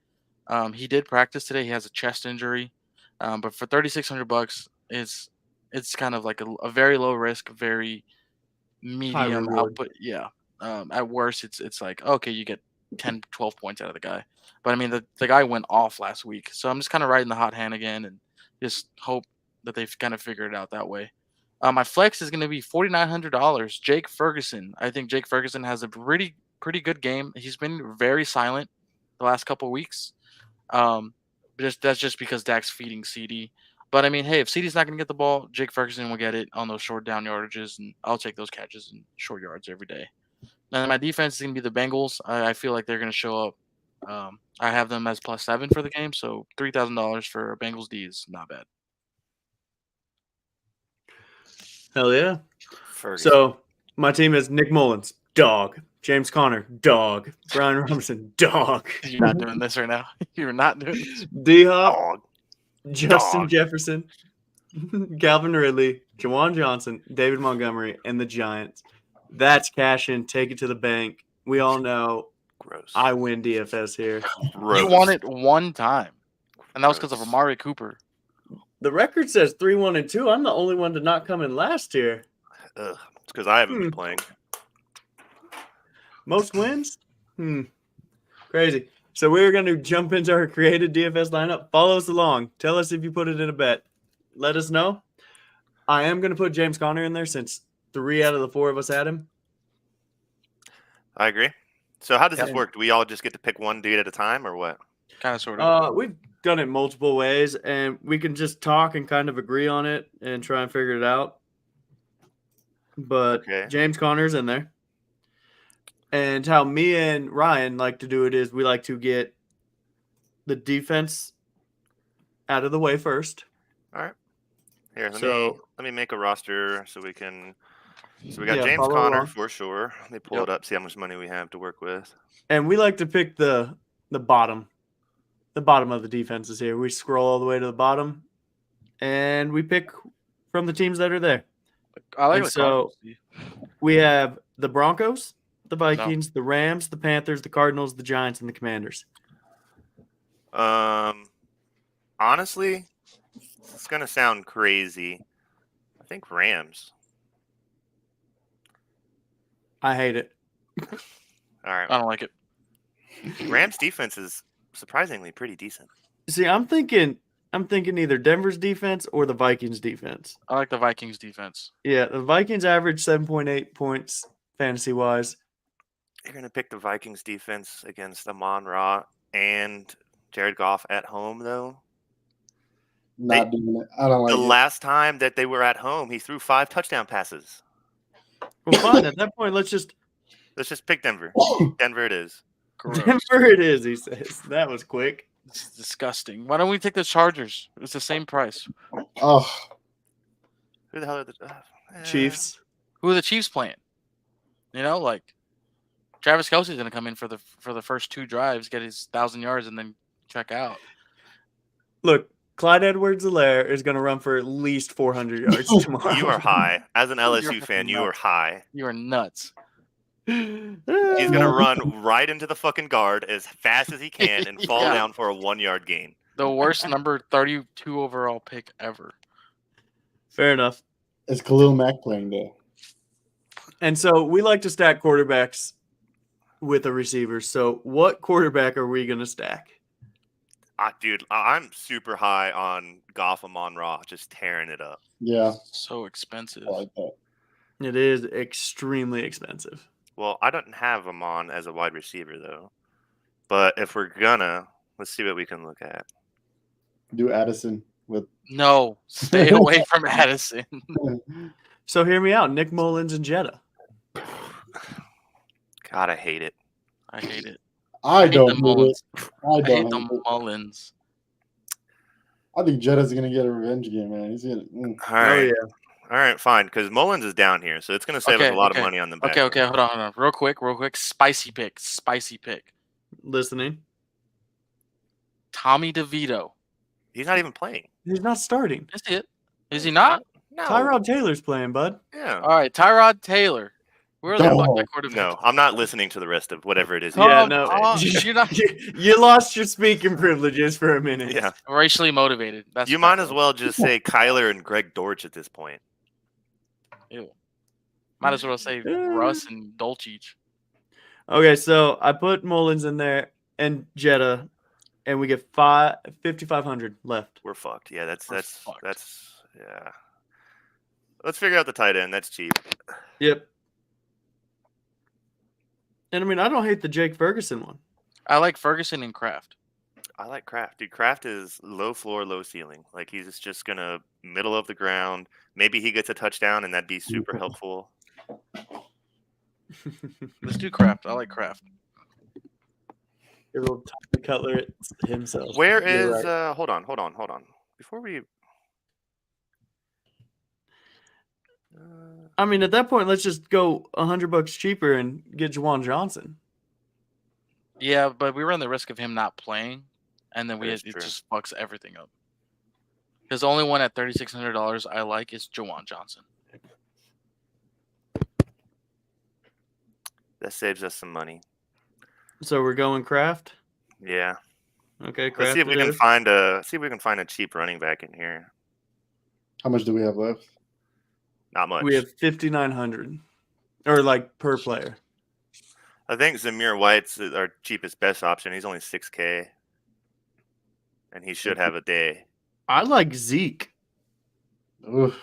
S3: He did practice today. He has a chest injury. But for $3,600, it's kind of like a very low risk, very medium output. Yeah. At worst, it's like, okay, you get 10, 12 points out of the guy. But I mean, the guy went off last week. So I'm just kind of riding the hot hand again and just hope that they've kind of figured it out that way. My flex is going to be $4,900. Jake Ferguson. I think Jake Ferguson has a pretty good game. He's been very silent the last couple of weeks. That's just because Dak's feeding CD. But I mean, hey, if CD's not going to get the ball, Jake Ferguson will get it on those short down yardages, and I'll take those catches and short yards every day. And my defense is going to be the Bengals. I feel like they're going to show up. I have them as plus 7 for the game, so $3,000 for a Bengals D is not bad.
S1: Hell yeah.
S2: Ferguson.
S1: So my team is Nick Mullins, dog. James Conner, dog. Brian Robinson, dog.
S3: You're not doing this right now. You're not doing this.
S1: D-Hop,
S2: Dog.
S1: Justin
S2: Dog.
S1: Jefferson, Calvin Ridley, Jawan Johnson, David Montgomery, and the Giants. That's cash in. Take it to the bank. We all know
S2: Gross.
S1: I win DFS here.
S2: Gross.
S3: You won it one time, and that was because of
S2: Gross.
S3: Amari Cooper.
S1: The record says 3-1-2. I'm the only one to not come in last here.
S2: Ugh. It's because I haven't been playing.
S1: Most wins? Crazy. So we're going to jump into our created DFS lineup. Follow us along. Tell us if you put it in a bet. Let us know. I am going to put James Conner in there since 3 out of the 4 of us had him.
S2: I agree. So how does this
S1: Yeah.
S2: work? Do we all just get to pick one dude at a time or what?
S3: Kind of, sort of.
S1: We've done it multiple ways, and we can just talk and kind of agree on it and try and figure it out. But
S2: Okay.
S1: James Conner's in there. And how me and Ryan like to do it is we like to get the defense out of the way first.
S2: All right. Here,
S1: So-
S2: let me make a roster so we can. So we got
S1: Yeah,
S2: James
S1: follow
S2: Conner
S1: along.
S2: for sure. Let me pull
S3: Yep.
S2: it up, see how much money we have to work with.
S1: And we like to pick the bottom. The bottom of the defenses here. We scroll all the way to the bottom, and we pick from the teams that are there.
S3: I like
S1: and
S3: the
S1: so-
S3: Cardinals.
S1: We have the Broncos, the Vikings, the Rams, the Panthers, the Cardinals, the Giants, and the Commanders.
S2: Honestly, it's gonna sound crazy. I think Rams.
S1: I hate it.
S2: All right.
S3: I don't like it.
S2: Rams defense is surprisingly pretty decent.
S1: See, I'm thinking either Denver's defense or the Vikings defense.
S3: I like the Vikings defense.
S1: Yeah, the Vikings average 7.8 points fantasy wise.
S2: You're gonna pick the Vikings defense against Amon-Ra and Jared Goff at home, though.
S4: Not doing it. I don't like
S2: The
S4: it.
S2: last time that they were at home, he threw 5 touchdown passes.
S1: Well, fine. At that point, let's just
S2: Let's just pick Denver. Denver it is.
S3: Gross.
S1: Denver it is, he says. That was quick.
S3: This is disgusting. Why don't we take the Chargers? It's the same price.
S4: Oh,
S2: Who the hell are the
S1: Chiefs.
S3: Who are the Chiefs playing? You know, like Travis Kelce's going to come in for the first 2 drives, get his 1,000 yards, and then check out.
S1: Look, Clyde Edwards-Helaire is going to run for at least 400 yards tomorrow.
S2: You are high. As an LSU
S3: You're
S2: fan, you are
S3: nuts.
S2: high.
S3: You are nuts.
S2: He's going to run right into the fucking guard as fast as he can and fall
S3: Yeah.
S2: down for a 1-yard gain.
S3: The worst number 32 overall pick ever.
S1: Fair enough.
S4: is Khalil Mack playing though?
S1: And so we like to stack quarterbacks with a receiver. So what quarterback are we going to stack?
S2: Dude, I'm super high on Goff Amon-Ra, just tearing it up.
S4: Yeah,
S3: So expensive.
S4: I like that.
S1: It is extremely expensive.
S2: Well, I don't have Amon as a wide receiver, though. But if we're gonna, let's see what we can look at.
S4: Do Addison with
S3: No, stay away from Addison.
S1: So hear me out. Nick Mullins and Jetta.
S2: God, I hate it.
S3: I hate it.
S4: I
S3: hate
S4: don't
S3: the
S4: hate it.
S3: Mullins.
S4: I
S3: I hate
S4: don't
S3: the
S4: hate it.
S3: Mullins.
S4: I think Jetta's gonna get a revenge game, man. He's gonna.
S2: All right.
S1: Oh, yeah.
S2: All right, fine. Because Mullins is down here, so it's going to save us
S3: Okay,
S2: a lot
S3: okay.
S2: of money on the back.
S3: Okay, hold on. Real quick. Spicy pick.
S1: Listening.
S3: Tommy DeVito.
S2: He's not even playing.
S1: He's not starting.
S3: Is it? Is he not?
S2: No.
S1: Tyrod Taylor's playing, bud.
S2: Yeah.
S3: All right, Tyrod Taylor. Where the fuck
S4: No.
S3: that quarterback?
S2: No, I'm not listening to the rest of whatever it is.
S3: Come
S1: Yeah,
S2: you
S1: no.
S3: on,
S2: say.
S3: you're not
S1: You lost your speaking privileges for a minute.
S2: Yeah.
S3: racially motivated. That's
S2: You
S3: what
S2: might
S3: that
S2: as
S3: was.
S2: well just say Kyler and Greg Dortch at this point.
S3: Ew. Might as well say Russ and Dolchich.
S1: Okay, so I put Mullins in there and Jetta, and we get 5,500 left.
S2: We're fucked. Yeah, that's
S3: We're fucked.
S2: yeah. Let's figure out the tight end. That's cheap.
S1: Yep. And I mean, I don't hate the Jake Ferguson one.
S3: I like Ferguson and Kraft.
S2: I like Kraft. Dude, Kraft is low floor, low ceiling. Like he's just gonna middle of the ground. Maybe he gets a touchdown and that'd be super helpful.
S3: Let's do Kraft. I like Kraft.
S1: Your little Tommy Cutler himself.
S2: Where
S1: You're
S2: is
S1: right.
S2: hold on. Before we
S1: I mean, at that point, let's just go $100 cheaper and get Jawan Johnson.
S3: Yeah, but we run the risk of him not playing, and then it
S2: That's true.
S3: just fucks everything up. Because the only one at $3,600 I like is Jawan Johnson.
S2: That saves us some money.
S1: So we're going Kraft.
S2: Yeah.
S1: Okay,
S2: Let's
S1: Kraft.
S2: see if we
S1: it
S2: can
S1: is.
S2: find a cheap running back in here.
S4: How much do we have left?
S2: Not much.
S1: We have 5,900, or like per player.
S2: I think Zamir White's our cheapest best option. He's only $6K, and he should have a day.
S1: I like Zeke.
S4: Oof.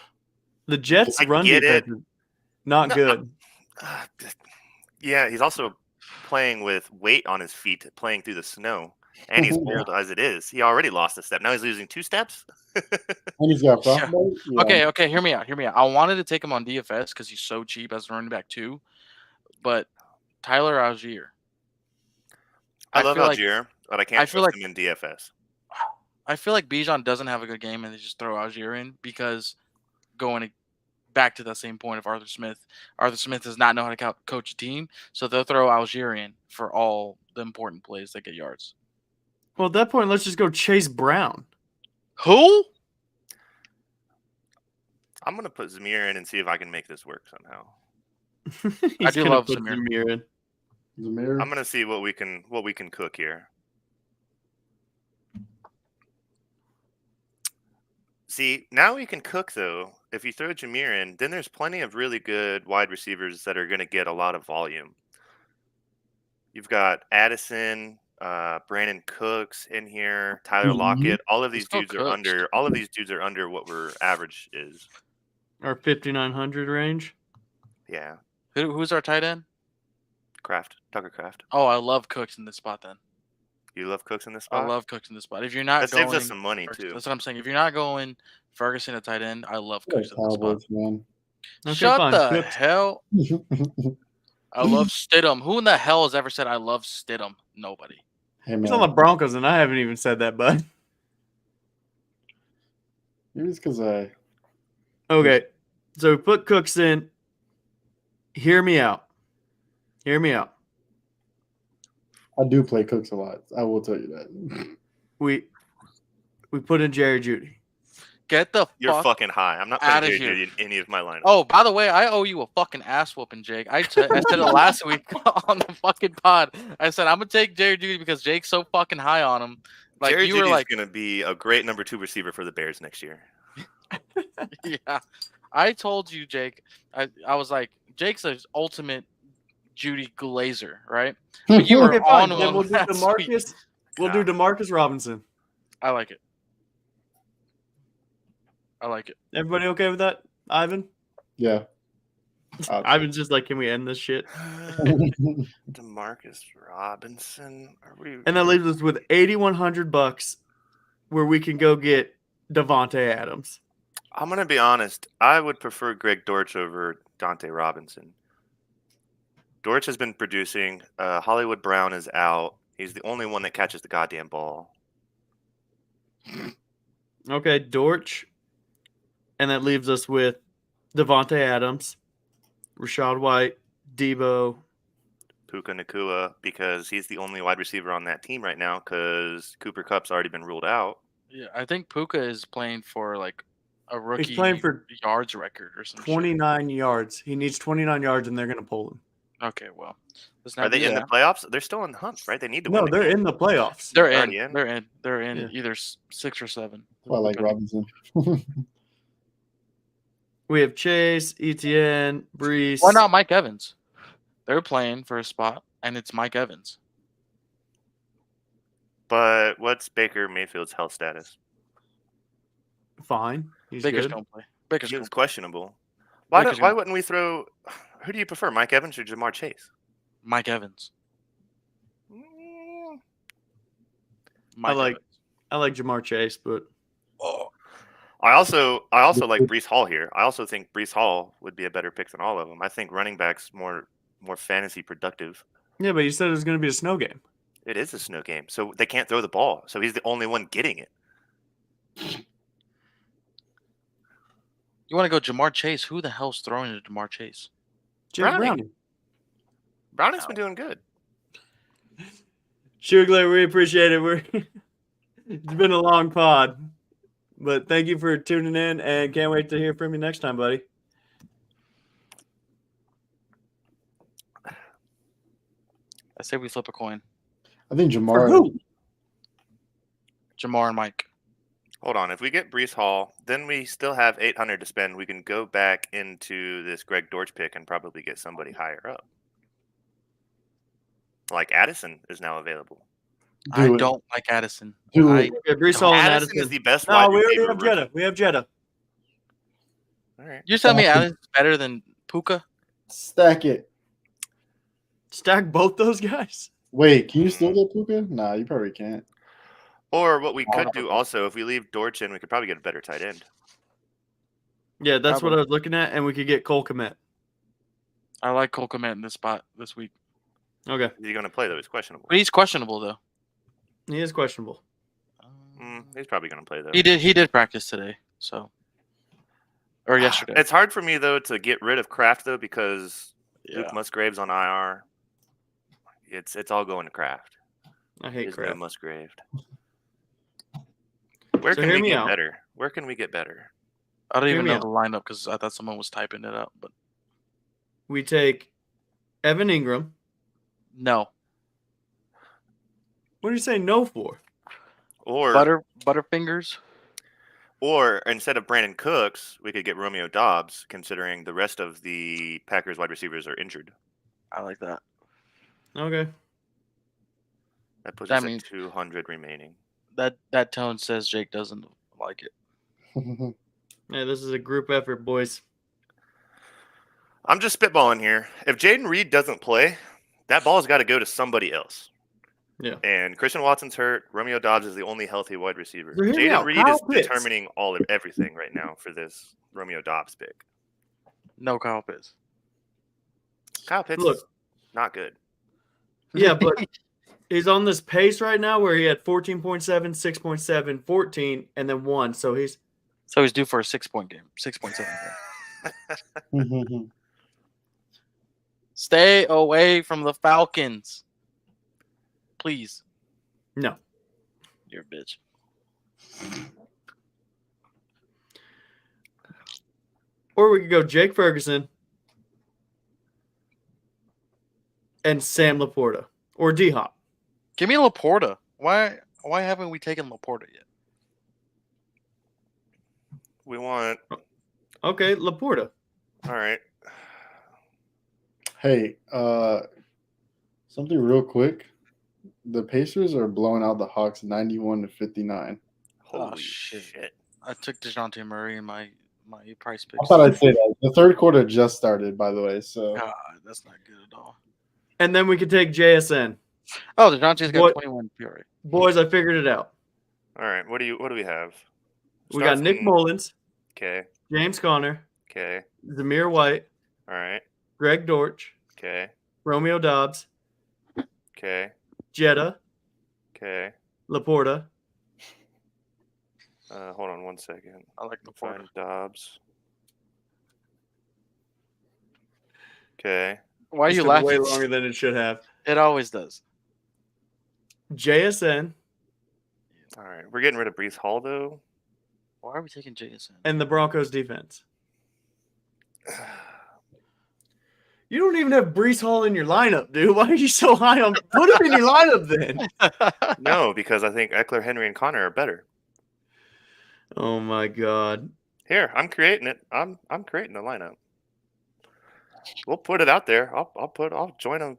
S1: The Jets'
S2: I
S1: run
S2: get
S1: defense
S2: it.
S1: is not
S2: No,
S1: good.
S2: Yeah, he's also playing with weight on his feet, playing through the snow, and he's
S4: Yeah.
S2: old as it is. He already lost a step. Now he's losing 2 steps.
S4: And he's got frostbite. Yeah.
S3: Okay, hear me out. I wanted to take him on DFS because he's so cheap as a running back too, but Tyler Algier.
S2: I love
S3: feel like-
S2: Algier, but I can't
S3: feel
S2: trust
S3: like-
S2: him in DFS.
S3: I feel like Bijan doesn't have a good game and they just throw Algier in because going back to the same point of Arthur Smith. Arthur Smith does not know how to coach a team, so they'll throw Algier in for all the important plays that get yards.
S1: Well, at that point, let's just go Chase Brown.
S3: Who?
S2: I'm gonna put Zamir in and see if I can make this work somehow.
S1: He's
S3: do
S1: gonna
S3: love
S1: put
S3: Zamir.
S1: Zamir in.
S4: Zamir.
S2: I'm gonna see what we can cook here. See, now we can cook though. If you throw Jameer in, then there's plenty of really good wide receivers that are going to get a lot of volume. You've got Addison, Brandon Cooks in here, Tyler
S4: Mhm.
S2: Lockett. All of these
S3: Let's go
S2: dudes are
S3: Cooks.
S2: under. All of these dudes are under what we're average is.
S1: Our 5,900 range.
S2: Yeah,
S3: Who's our tight end?
S2: Tucker Kraft.
S3: Oh, I love Cooks in this spot then.
S2: You love Cooks in this spot.
S3: I love Cooks in this spot. If you're not
S2: That
S3: going,
S2: saves us some money
S3: Ferguson-
S2: too.
S3: That's what I'm saying. If you're not going Ferguson at tight end, I love
S4: Yeah,
S3: Cooks in this spot.
S4: Cowboys, man.
S1: Okay,
S3: Shut
S1: fine.
S3: the
S1: Cooks.
S3: hell! I love Stidham. Who in the hell has ever said I love Stidham? Nobody.
S4: Hey,
S1: He's on the
S4: man.
S1: Broncos, and I haven't even said that, bud.
S4: Maybe it's because I.
S1: Okay, so we put Cooks in. Hear me out. Hear me out.
S4: I do play Cooks a lot. I will tell you that.
S1: We put in Jerry Jeudy.
S3: Get the
S2: You're
S3: fuck.
S2: fucking high. I'm not
S3: outta
S2: putting
S3: here.
S2: Jerry Jeudy in any of my lineups.
S3: Oh, by the way, I owe you a fucking ass whooping, Jake. I said it last week on the fucking pod. I said I'm gonna take Jerry Jeudy because Jake's so fucking high on him. Like
S2: Jerry
S3: you were
S2: Jeudy's
S3: like,
S2: going to be a great number 2 receiver for the Bears next year.
S3: yeah. I told you, Jake. I was like, Jake's the ultimate Judy Glazer, right? But you were
S1: Okay, fine.
S3: on
S1: Then
S3: one
S1: we'll do
S3: last week.
S1: DeMarcus. We'll do DeMarcus Robinson.
S3: I like it. I like it.
S1: Everybody okay with that, Ivan?
S4: Yeah.
S1: Ivan's just like, can we end this shit?
S2: DeMarcus Robinson. Are we?
S1: And that leaves us with $8,100 where we can go get Devontae Adams.
S2: I'm going to be honest. I would prefer Greg Dortch over Dante Robinson. Dortch has been producing. Hollywood Brown is out. He's the only one that catches the goddamn ball.
S1: Okay, Dortch. And that leaves us with Devontae Adams, Rashad White, Debo.
S2: Puka Nakua, because he's the only wide receiver on that team right now because Cooper Kupp's already been ruled out.
S3: Yeah, I think Puka is playing for like a rookie
S1: He's playing for
S3: yards record or something.
S1: 29 yards. He needs 29 yards, and they're going to pull him.
S3: Okay, well, let's
S2: Are
S3: not
S2: they
S3: do
S2: in
S3: that.
S2: the playoffs? They're still in the hunt, right? They need to
S1: No,
S2: win.
S1: they're in the playoffs.
S3: They're
S2: already
S3: in.
S2: in?
S3: They're in. They're in.
S1: Yeah.
S3: Either 6 or 7.
S4: I like Robinson.
S1: We have Chase, ETN, Brees.
S3: Why not Mike Evans? They're playing for a spot, and it's Mike Evans.
S2: But what's Baker Mayfield's health status?
S1: Fine. He's
S3: Baker's
S1: good.
S3: don't play. Baker's
S2: He
S3: going
S2: was
S3: to play.
S2: questionable. Why
S3: Baker's
S2: why
S3: gonna-
S2: wouldn't we throw? Who do you prefer, Mike Evans or Jamar Chase?
S3: Mike Evans.
S2: Mm,
S3: Mike
S1: like-
S3: Evans.
S1: I like Jamar Chase, but
S2: I also like Brees Hall here. I also think Brees Hall would be a better pick than all of them. I think running back's more fantasy productive.
S1: yeah, but you said it was going to be a snow game.
S2: It is a snow game, so they can't throw the ball. So he's the only one getting it.
S3: You want to go Jamar Chase? Who the hell's throwing to Jamar Chase?
S1: Jake
S2: Browning.
S1: Browning.
S2: Browning's been doing good.
S1: Sugar, we appreciate it. It's been a long pod. But thank you for tuning in, and can't wait to hear from you next time, buddy.
S3: I say we flip a coin.
S4: I think
S1: For
S4: Jamar.
S1: who?
S3: Jamar and Mike.
S2: Hold on. If we get Brees Hall, then we still have 800 to spend. We can go back into this Greg Dortch pick and probably get somebody higher up. Like Addison is now available.
S3: I
S4: Do it.
S3: don't like Addison.
S4: Do
S3: I
S4: it.
S1: Okay, Brees Hall and
S2: Addison
S1: Addison.
S2: is the best
S1: No,
S2: wide
S1: we already
S2: receiver
S1: have
S2: rookie.
S1: Jetta. We have Jetta.
S2: All right.
S3: You're telling me Addison's better than Puka?
S4: Stack it.
S1: Stack both those guys.
S4: Wait, can you still get Puka? Nah, you probably can't.
S2: Or what we
S3: I'll
S2: could
S3: have
S2: do
S3: a-
S2: also, if we leave Dortch in, we could probably get a better tight end.
S1: Yeah, that's what
S3: Probably.
S1: I was looking at, and we could get Cole Kmet.
S3: I like Cole Kmet in this spot this week.
S1: Okay,
S2: Is he going to play, though? He's questionable.
S3: But he's questionable though.
S1: he is questionable.
S2: He's probably going to play, though.
S3: He did practice today, so or yesterday.
S2: It's hard for me, though, to get rid of Kraft, though, because
S3: Yeah.
S2: Luke Musgrave's on IR. It's all going to Kraft.
S1: I hate
S2: There's no
S1: crap.
S2: Musgrave. Where
S1: So
S2: can
S1: hear
S2: we
S1: me
S2: get
S1: out.
S2: better? Where can we get better?
S3: I don't
S1: Hear
S3: even
S1: me
S3: know
S1: out.
S3: the lineup because I thought someone was typing it up, but
S1: We take Evan Ingram.
S3: no.
S1: What do you say no for?
S2: Or
S3: Butterfingers.
S2: Or instead of Brandon Cooks, we could get Romeo Dobbs, considering the rest of the Packers wide receivers are injured.
S3: I like that.
S1: Okay.
S2: That puts
S3: That
S2: us
S3: means-
S2: at 200 remaining.
S3: That tone says Jake doesn't like it.
S1: Yeah, this is a group effort, boys.
S2: I'm just spitballing here. If Jaden Reed doesn't play, that ball's got to go to somebody else.
S1: Yeah.
S2: And Christian Watson's hurt. Romeo Dobbs is the only healthy wide receiver.
S1: So hear me
S2: Jaden
S1: out.
S2: Reed
S1: Kyle
S2: is
S1: Pitts.
S2: determining everything right now for this Romeo Dobbs pick.
S3: No Kyle Pitts.
S2: Kyle Pitts
S1: Look.
S2: is not good.
S1: Yeah, but he's on this pace right now where he had 14.7, 6.7, 14, and then 1. So he's
S3: So he's due for a 6-point game. 6.7 game. Stay away from the Falcons. Please.
S1: no.
S3: You're a bitch.
S1: Or we could go Jake Ferguson and Sam Laporta or D Hop.
S3: Give me Laporta. Why haven't we taken Laporta yet?
S2: We want.
S1: Okay, Laporta.
S2: All right.
S4: Hey, something real quick. The Pacers are blowing out the Hawks 91-59.
S2: Holy
S3: shit.
S2: shit.
S3: I took DeJounte Murray in my price picks.
S4: I thought I'd say that. The third quarter just started, by the way. So
S3: God, that's not good at all.
S1: And then we could take JSN.
S3: Oh, DeJounte's got
S1: What-
S3: 21 PRA.
S1: Boys, I figured it out.
S2: All right. What do we have?
S1: We got Nick Mullins,
S2: Okay.
S1: James Conner,
S2: Okay.
S1: Zamir White,
S2: All right.
S1: Greg Dortch,
S2: Okay.
S1: Romeo Dobbs,
S2: Okay.
S1: Jetta,
S2: Okay.
S1: Laporta.
S2: Hold on 1 second.
S3: I like Laporta.
S2: Find Dobbs. Okay.
S3: Why are
S1: This
S3: you
S1: took
S3: laughing?
S1: way longer than it should have.
S3: It always does.
S1: JSN
S2: All right. We're getting rid of Brees Hall, though.
S3: Why are we taking JSN?
S1: and the Broncos defense. You don't even have Brees Hall in your lineup, dude. Why are you so high on? Put him in your lineup then.
S2: No, because I think Eckler, Henry, and Connor are better.
S1: Oh my God.
S2: Here, I'm creating it. I'm creating the lineup. We'll put it out there. I'll join them.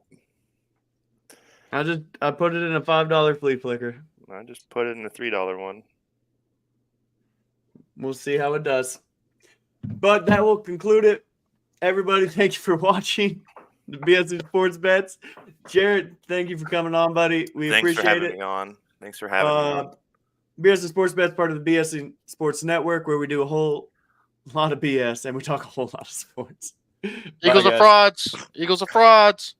S1: I put it in a $5 flea flicker.
S2: I just put it in the $3 one.
S1: We'll see how it does. But that will conclude it. Everybody, thank you for watching the BSC Sports Bets. Jared, thank you for coming on, buddy. We
S2: Thanks for
S1: appreciate
S2: having
S1: it.
S2: me on. Thanks for having me on.
S1: BSC Sports Bets, part of the BSC Sports Network, where we do a whole lot of BS and we talk a whole lot of sports.
S3: Eagles
S1: Bye,
S3: are
S1: guys.
S3: frauds. Eagles are frauds.